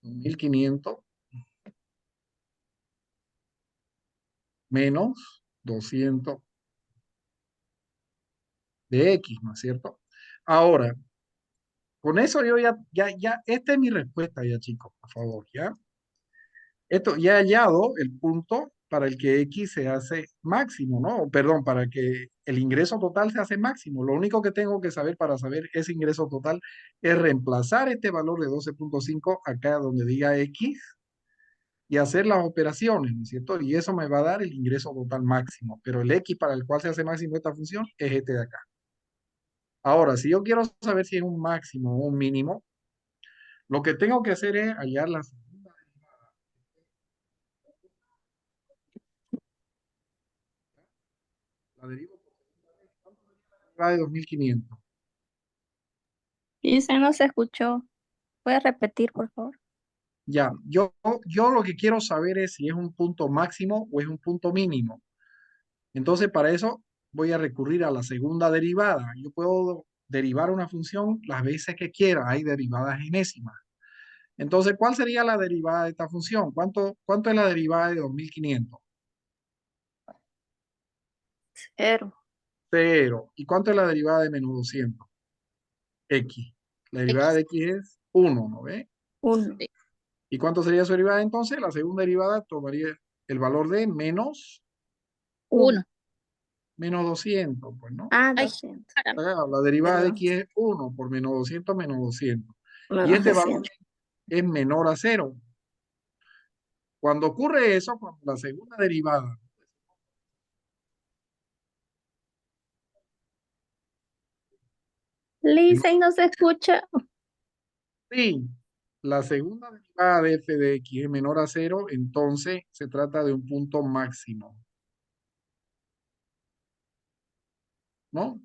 2.500 menos 200 de x, ¿no es cierto? Ahora, con eso yo esta es mi respuesta ya, chicos, por favor, ¿ya? Esto ya he hallado el punto para el que X se hace máximo, ¿no? Perdón, para que el ingreso total se hace máximo. Lo único que tengo que saber para saber ese ingreso total es reemplazar este valor de 12.5 acá donde diga X y hacer las operaciones, ¿no es cierto? Y eso me va a dar el ingreso total máximo. Pero el X para el cual se hace máximo esta función es este de acá. Ahora, si yo quiero saber si es un máximo o un mínimo, lo que tengo que hacer es hallar la segunda la derivo por la de 2.500. Listen, no se escuchó. ¿Puede repetir, por favor? Ya, yo lo que quiero saber es si es un punto máximo o es un punto mínimo. Entonces, para eso voy a recurrir a la segunda derivada. Yo puedo derivar una función las veces que quiera. Hay derivadas enésimas. Entonces, ¿cuál sería la derivada de esta función? ¿Cuánto es la derivada de 2.500? Cero. 0. ¿Y cuánto es la derivada de menos 200? X. La derivada X. de X es 1, ¿no ve? Uno. ¿Y cuánto sería su derivada entonces? La segunda derivada tomaría el valor de menos, Uno. menos 200, pues, ¿no? Ah, Ay, 200. caramba. La derivada de Perdón. X es 1 por menos 200 menos 200. Y Menos este valor 200. es menor a 0. Cuando ocurre eso, cuando la segunda derivada, Listen, no se escucha. sí, la segunda derivada de f de x es menor a 0, entonces se trata de un punto máximo, ¿no?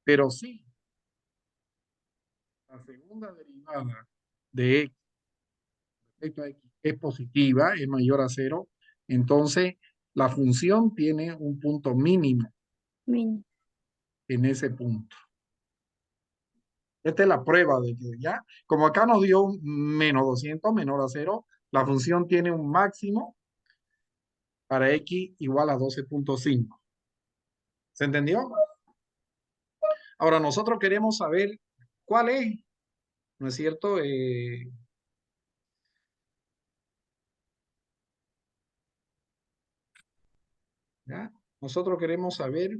Pero sí, la segunda derivada de x respecto a x es positiva, es mayor a 0, entonces la función tiene un punto mínimo Min. en ese punto. Esta es la prueba de que ya, como acá nos dio un menos 200, menor a 0, la función tiene un máximo para x igual a 12.5. ¿Se entendió? Ahora nosotros queremos saber cuál es, ¿no es cierto? ¿Ya? Nosotros queremos saber,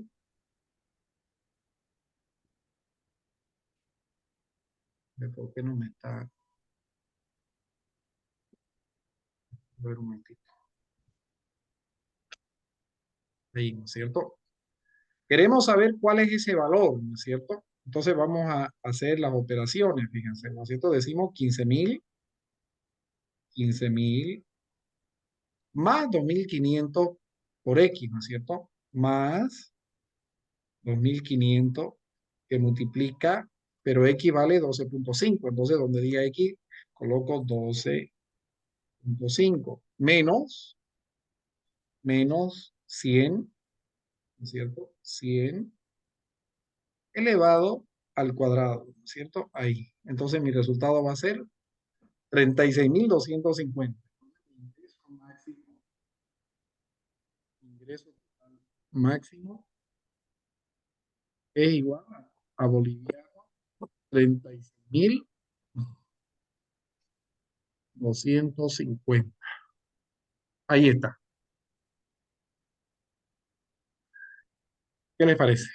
¿por qué no me está? A ver un momentito. Ahí, ¿no es cierto? Queremos saber cuál es ese valor, ¿no es cierto? Entonces vamos a hacer las operaciones, fíjense, ¿no es cierto? Decimos 15.000 más 2.500 por X, ¿no es cierto? Más 2.500 que multiplica, pero X vale 12.5. Entonces, donde diga X, coloco 12.5 menos 100, ¿no es cierto? 100 elevado al cuadrado, ¿no es cierto? Ahí. Entonces, mi resultado va a ser 36.250. Ingreso máximo es igual a boliviano 36.250. 250. Ahí está. ¿Qué les parece?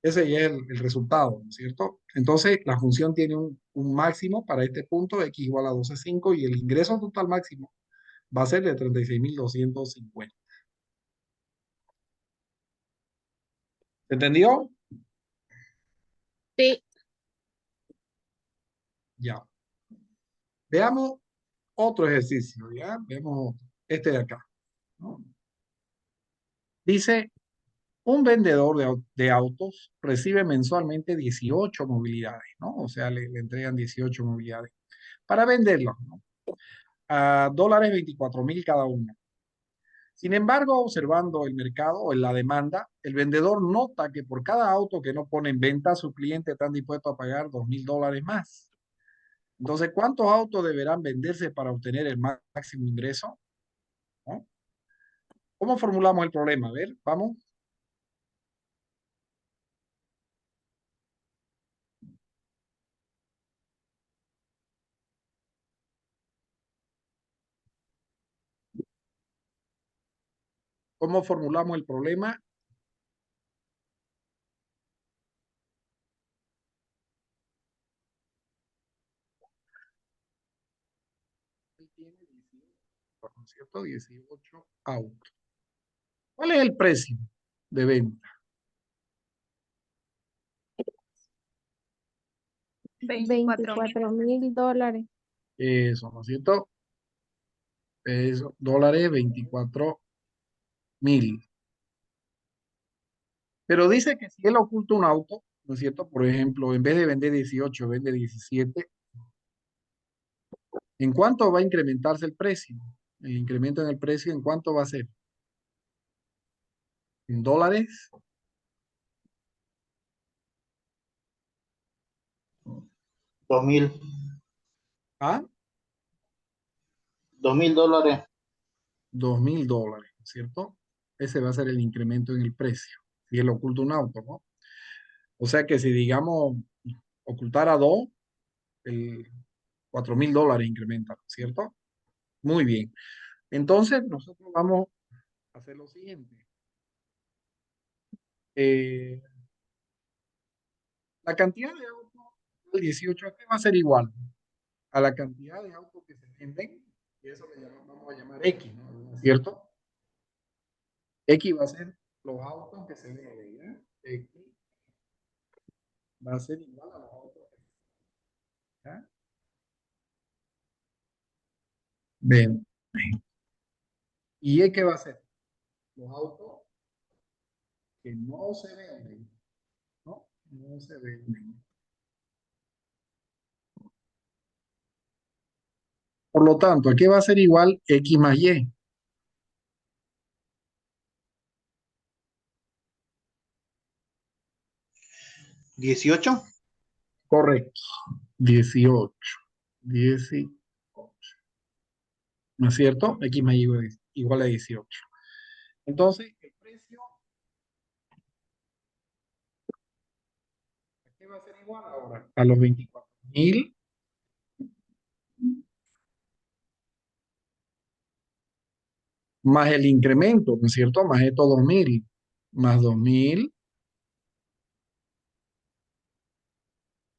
Ese ya es el resultado, ¿no es cierto? Entonces, la función tiene un máximo para este punto, x igual a 12,5, y el ingreso total máximo va a ser de 36.250. ¿Se entendió? Sí. Ya. Veamos otro ejercicio, ¿ya? Veamos este de acá, ¿no? Dice, un vendedor de autos recibe mensualmente 18 movilidades, ¿no? O sea, le entregan 18 movilidades para venderlos, ¿no? A dólares 24.000 cada una. Sin embargo, observando el mercado o en la demanda, el vendedor nota que por cada auto que no pone en venta, su cliente está dispuesto a pagar $2.000 más. Entonces, ¿cuántos autos deberán venderse para obtener el máximo ingreso? ¿No? ¿Cómo formulamos el problema? A ver, vamos. ¿Cómo formulamos el problema? Él tiene 18, ¿no es cierto? 18 autos. ¿Cuál es el precio de venta? 24.000 dólares. Eso, ¿no es cierto? Eso, dólares 24.000. Pero dice que si él oculta un auto, ¿no es cierto? Por ejemplo, en vez de vender 18, vende 17. ¿En cuánto va a incrementarse el precio? El incremento en el precio, ¿en cuánto va a ser? ¿En dólares? 2.000. ¿Ah? $2.000. $2.000, ¿no es cierto? Ese va a ser el incremento en el precio. Si él oculta un auto, ¿no? O sea que si, digamos, ocultara dos, el $4.000 incrementa, ¿no es cierto? Muy bien. Entonces, nosotros vamos a hacer lo siguiente. Eh, la cantidad de autos del 18 aquí va a ser igual a la cantidad de autos que se venden, y eso le vamos a llamar X, ¿no? ¿Es cierto? X va a ser los autos que se venden, ¿ya? X va a ser igual a los autos que se venden, ¿ya? Ven. ¿Y qué va a ser? Los autos que no se venden, ¿no? No se venden. Por lo tanto, aquí va a ser igual X más Y. 18. Correcto. 18. 18. ¿No es cierto? X más Y igual a 18. Entonces, el precio, ¿a qué va a ser igual ahora? A los 24.000 más el incremento, ¿no es cierto? Más estos 2.000, más 2.000.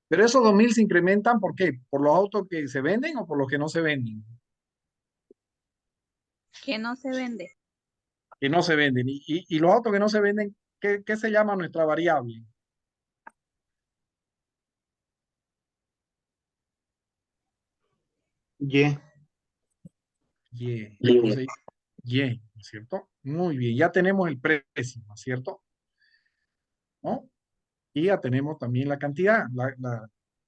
Pero esos 2.000 se incrementan, ¿por qué? ¿Por los autos que se venden o por los que no se venden? Que no se vende. Que no se venden. Y los autos que no se venden, ¿qué se llama nuestra variable? Y. Y. Entonces, Y, ¿no es cierto? Muy bien, ya tenemos el precio, ¿no es cierto? ¿No? Y ya tenemos también la cantidad,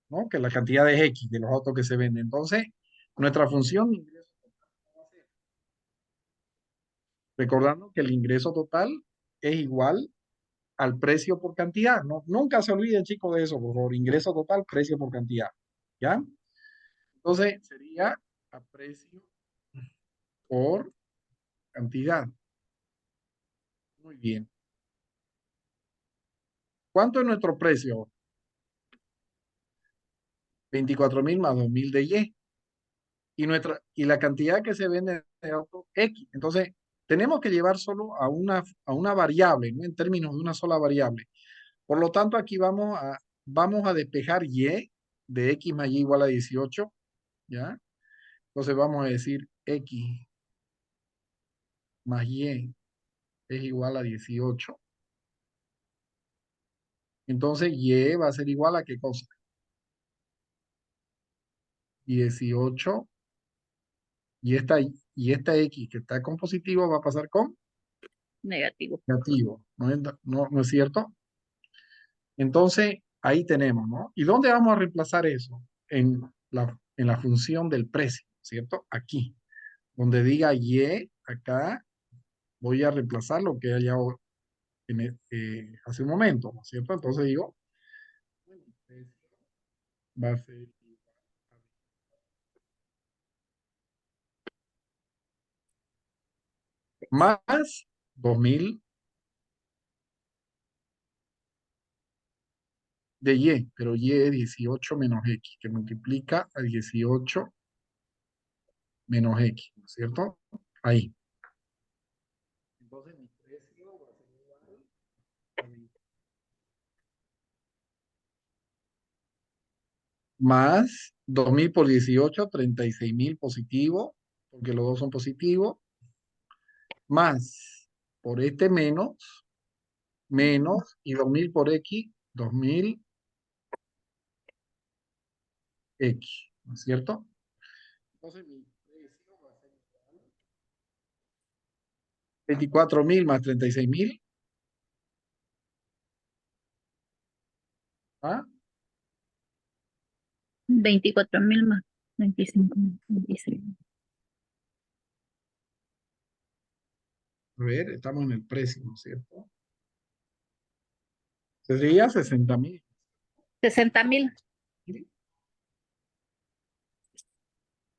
¿no? Que la cantidad es X de los autos que se venden. Entonces, nuestra función de ingreso total va a ser, recordando que el ingreso total es igual al precio por cantidad. No, nunca se olviden, chicos, de eso, por favor. Ingreso total, precio por cantidad. ¿Ya? Entonces, sería a precio por cantidad. Muy bien. ¿Cuánto es nuestro precio? 24.000 más 2.000 de Y. y la cantidad que se vende de auto X. Entonces, tenemos que llevar solo a una variable, ¿no? En términos de una sola variable. Por lo tanto, aquí vamos a despejar Y de X más Y igual a 18, ¿ya? Entonces vamos a decir X más Y es igual a 18. Entonces Y va a ser igual a ¿qué cosa? 18 y esta X que está con positivo va a pasar con Negativo. negativo, ¿no es cierto? Entonces, ahí tenemos, ¿no? ¿Y dónde vamos a reemplazar eso? En la función del precio, ¿cierto? Aquí, donde diga Y, acá voy a reemplazar lo que haya hace un momento, ¿no es cierto? Entonces digo, va a ser más 2000 de Y, pero Y es 18 menos X, que multiplica a 18 menos X, ¿no es cierto? Ahí. Entonces mi precio va a ser igual a más 2000 por 18, 36.000 positivo, porque los dos son positivos, más por este menos, y 2000 por X, 2000 X, ¿no es cierto? Entonces mi precio va a ser igual 24.000 más 36.000, ¿ah? 24.000 más 25.000. 26. A ver, estamos en el precio, ¿no es cierto? Sería 60.000 60.000.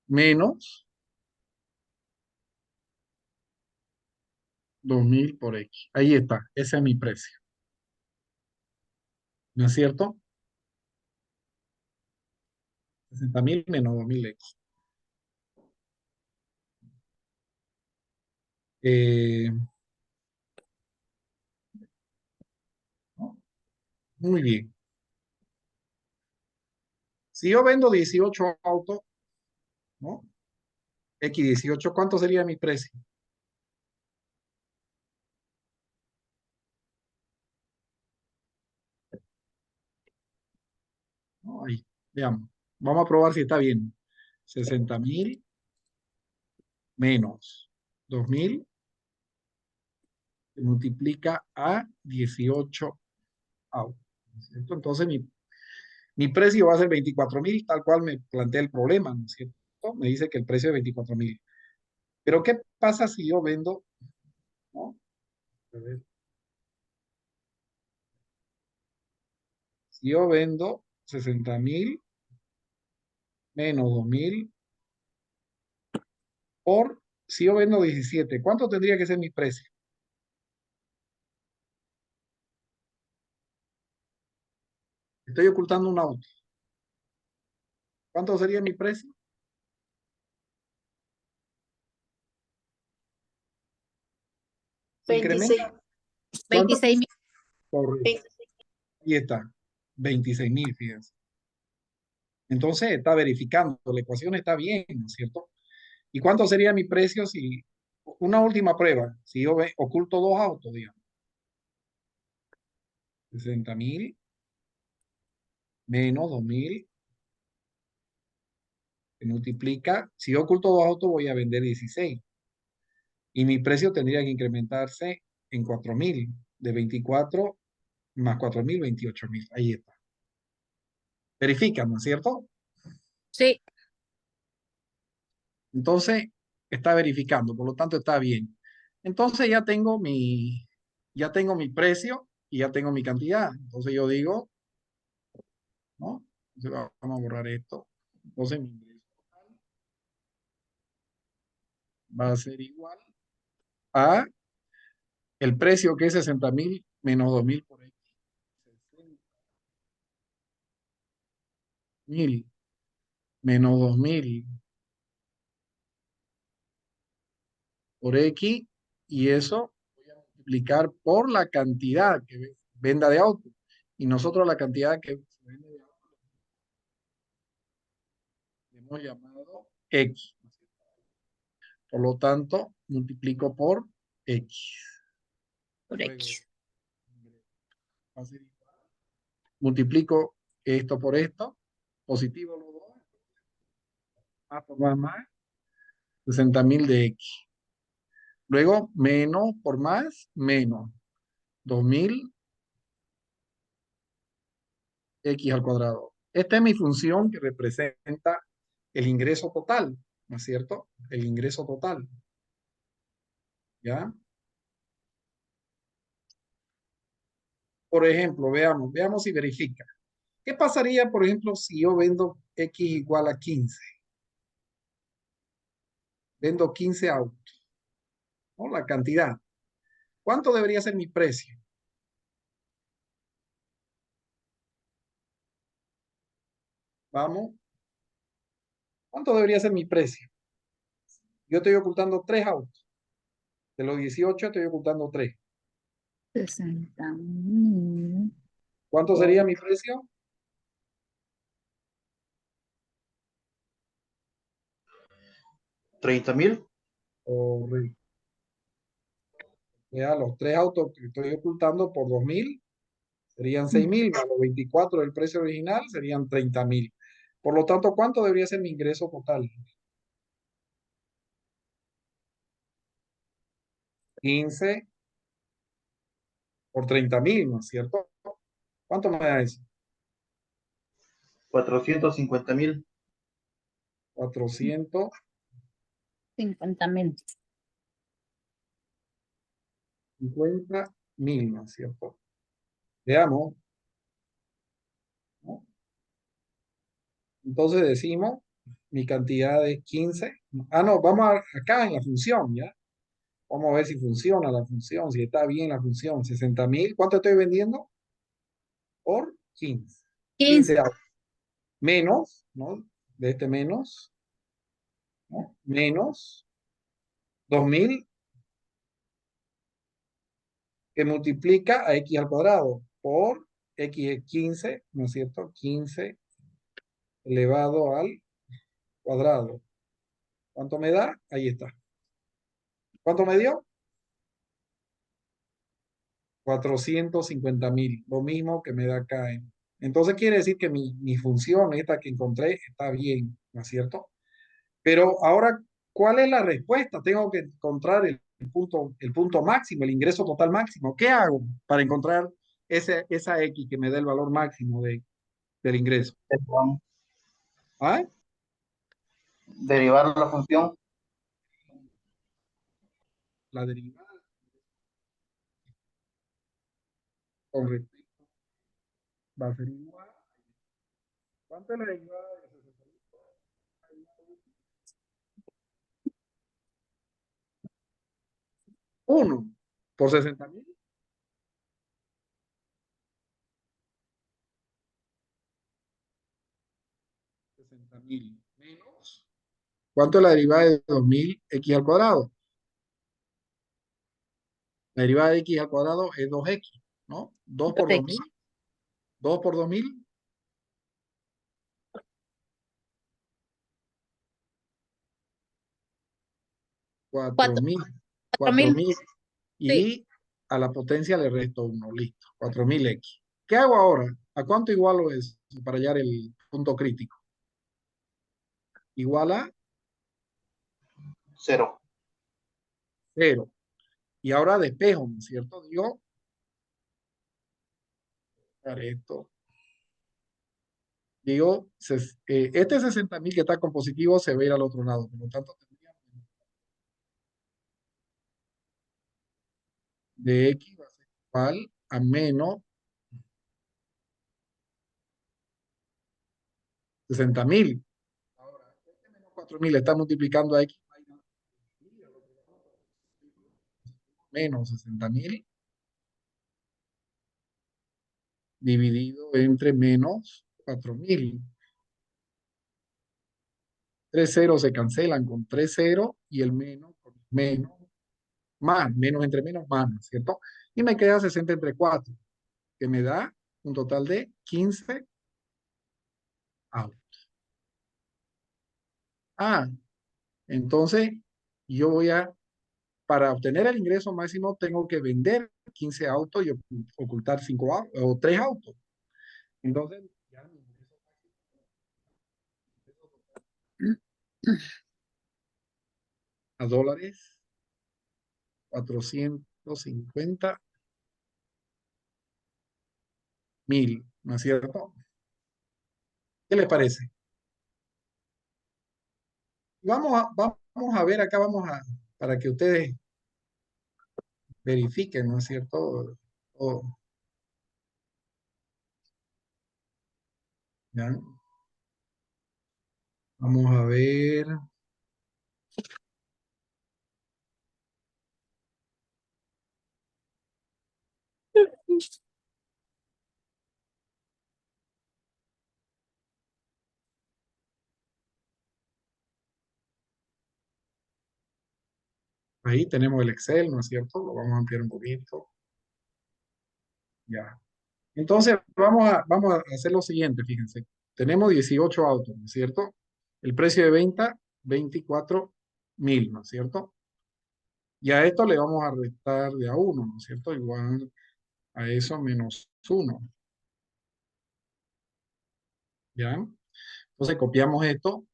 menos 2000 por X. Ahí está, ese es mi precio. ¿No es cierto? 60.000 menos 2000 X. ¿No? Muy bien. Si yo vendo 18 autos, ¿no? X18, ¿cuánto sería mi precio? ¿No? Ahí, veamos. Vamos a probar si está bien. 60.000 menos 2000 se multiplica a 18 autos. ¿No es cierto? Entonces mi precio va a ser 24.000, tal cual me plantea el problema, ¿no es cierto? Me dice que el precio es 24.000. Pero ¿qué pasa si yo vendo, ¿no? A ver, si yo vendo 60.000 menos 2.000 por, si yo vendo 17, ¿cuánto tendría que ser mi precio? Estoy ocultando un auto. ¿Cuánto sería mi precio? ¿Se 26. incrementa? ¿Cuánto? 26.000. Correcto. Ahí está. 26.000, fíjense. Entonces está verificando, la ecuación está bien, ¿no es cierto? ¿Y cuánto sería mi precio si, una última prueba, si yo oculto dos autos, digamos? 60.000 menos 2.000 se multiplica, si yo oculto dos autos voy a vender 16 y mi precio tendría que incrementarse en 4.000, de 24 más 4.000, 28.000. Ahí está. Verifican, ¿no es cierto? Sí. Entonces, está verificando, por lo tanto está bien. Entonces ya tengo mi precio y ya tengo mi cantidad. Entonces yo digo, ¿no? Entonces vamos a borrar esto. Entonces mi ingreso total va a ser igual a el precio que es 60.000 menos 2.000 por X. 60.000 menos 2.000 por X y eso voy a multiplicar por la cantidad que venda de auto. Y nosotros la cantidad que se vende de auto le hemos llamado X. Por lo tanto, multiplico por X. Por Luego, X. va a ser igual. Multiplico esto por esto. Positivo los dos. Más por más. 60.000 de X. Luego, menos por más, menos. 2.000 X al cuadrado. Esta es mi función que representa el ingreso total, ¿no es cierto? El ingreso total. ¿Ya? Por ejemplo, veamos si verifica. ¿Qué pasaría, por ejemplo, si yo vendo X igual a 15? Vendo 15 autos, ¿no? La cantidad. ¿Cuánto debería ser mi precio? Vamos. ¿Cuánto debería ser mi precio? Yo estoy ocultando 3 autos. De los 18 estoy ocultando 3. 60.000 ¿Cuánto sería mi precio? 30.000. Correcto. Ya, los 3 autos que estoy ocultando por 2.000 serían 6.000, más los 24 del precio original serían 30.000. Por lo tanto, ¿cuánto debería ser mi ingreso total? 15 por 30.000, ¿no es cierto? ¿Cuánto me da eso? 450.000. 450.000, ¿no es cierto? Veamos, ¿no? Entonces decimos, mi cantidad es 15. Ah, no, acá en la función, ¿ya? Vamos a ver si funciona la función, si está bien la función. 60.000, ¿cuánto estoy vendiendo? Por 15. 15 autos. Menos, ¿no? De este menos, ¿no? Menos 2.000 que multiplica a X al cuadrado por X es 15, ¿no es cierto? 15 elevado al cuadrado. ¿Cuánto me da? Ahí está. ¿Cuánto me dio? 450.000, lo mismo que me da acá. Entonces quiere decir que mi función, esta que encontré, está bien, ¿no es cierto? Pero ahora, ¿cuál es la respuesta? Tengo que encontrar el punto máximo, el ingreso total máximo. ¿Qué hago para encontrar esa X que me dé el valor máximo del ingreso? ¿Ah? Derivar la función. La derivada con respecto va a ser igual. ¿Cuánto es la derivada de 1 por 60.000? 60.000 menos. ¿Cuánto es la derivada de 2.000 X al cuadrado? La derivada de X al cuadrado es 2X, ¿no? 2 por 2.000. 2 por 2.000. 4.000. 4.000. Y a la potencia le resto 1. Listo. 4.000X. ¿Qué hago ahora? ¿A cuánto igualo eso para hallar el punto crítico? Igual a 0. 0. Y ahora despejo, ¿no es cierto? Digo, esto. Digo, este 60.000 que está con positivo se va a ir al otro lado. Por lo tanto, tendría de X va a ser igual a menos 60.000. Ahora, este menos 4.000 está multiplicando a X menos 60.000 dividido entre menos 4.000. 3 ceros se cancelan con 3 ceros y el menos con menos más, menos entre menos, más, ¿no es cierto? Y me queda 60 entre 4, que me da un total de 15 autos. Ah, entonces yo voy a, para obtener el ingreso máximo, tengo que vender 15 autos y ocultar 5 autos, o 3 autos. Entonces, ya mi ingreso a dólares, 450.000, ¿no es cierto? ¿Qué les parece? Vamos a ver acá, para que ustedes verifiquen, ¿no es cierto? O, ¿ya? Vamos a ver. Ahí tenemos el Excel, ¿no es cierto? Lo vamos a ampliar un poquito. Ya. Entonces, vamos a hacer lo siguiente, fíjense. Tenemos 18 autos, ¿no es cierto? El precio de venta, 24.000, ¿no es cierto? Y a esto le vamos a restar de a 1, ¿no es cierto? Igual a eso menos 1, ¿ya? Entonces copiamos esto,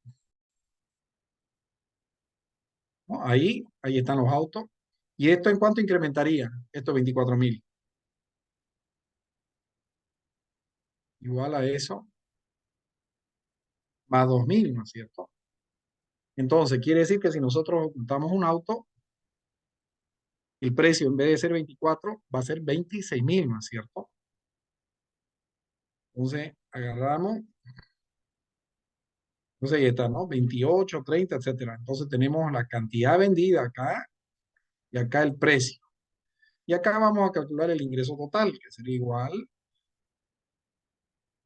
¿no? Ahí están los autos. ¿Y esto en cuánto incrementaría? Esto 24.000. Igual a eso más 2.000, ¿no es cierto? Entonces quiere decir que si nosotros ocultamos un auto, el precio en vez de ser 24 va a ser 26.000, ¿no es cierto? Entonces agarramos, entonces ahí está, ¿no? 28, 30, etcétera. Entonces tenemos la cantidad vendida acá y acá el precio. Y acá vamos a calcular el ingreso total, que sería igual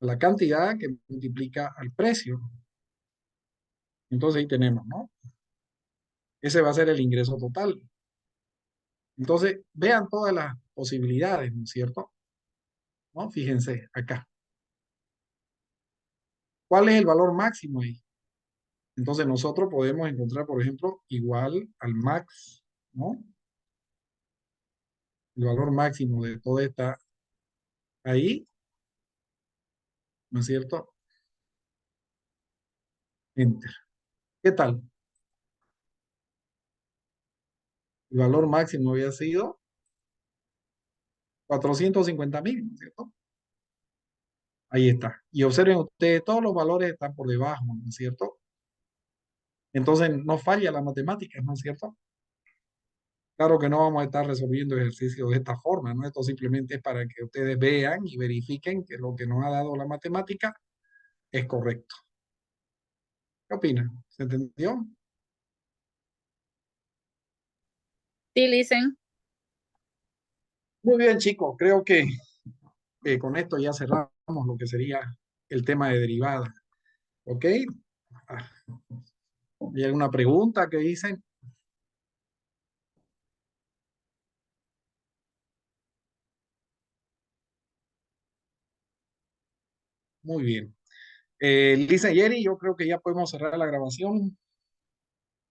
a la cantidad que multiplica al precio. Entonces ahí tenemos, ¿no? Ese va a ser el ingreso total. Entonces, vean todas las posibilidades, ¿no es cierto? ¿No? Fíjense acá. ¿Cuál es el valor máximo ahí? Entonces nosotros podemos encontrar, por ejemplo, igual al max, ¿no? El valor máximo de todo está ahí, ¿no es cierto? Enter. ¿Qué tal? El valor máximo había sido 450.000, ¿no es cierto? Ahí está. Y observen ustedes, todos los valores están por debajo, ¿no es cierto? Entonces no falla la matemática, ¿no es cierto? Claro que no vamos a estar resolviendo ejercicios de esta forma, ¿no? Esto simplemente es para que ustedes vean y verifiquen que lo que nos ha dado la matemática es correcto. ¿Qué opinan? ¿Se entendió? Sí, listen. Muy bien, chicos. Creo que con esto ya cerramos lo que sería el tema de derivada. ¿Ok? Ah, ¿hay alguna pregunta que dicen? Muy bien. Lisa y Jerry, yo creo que ya podemos cerrar la grabación.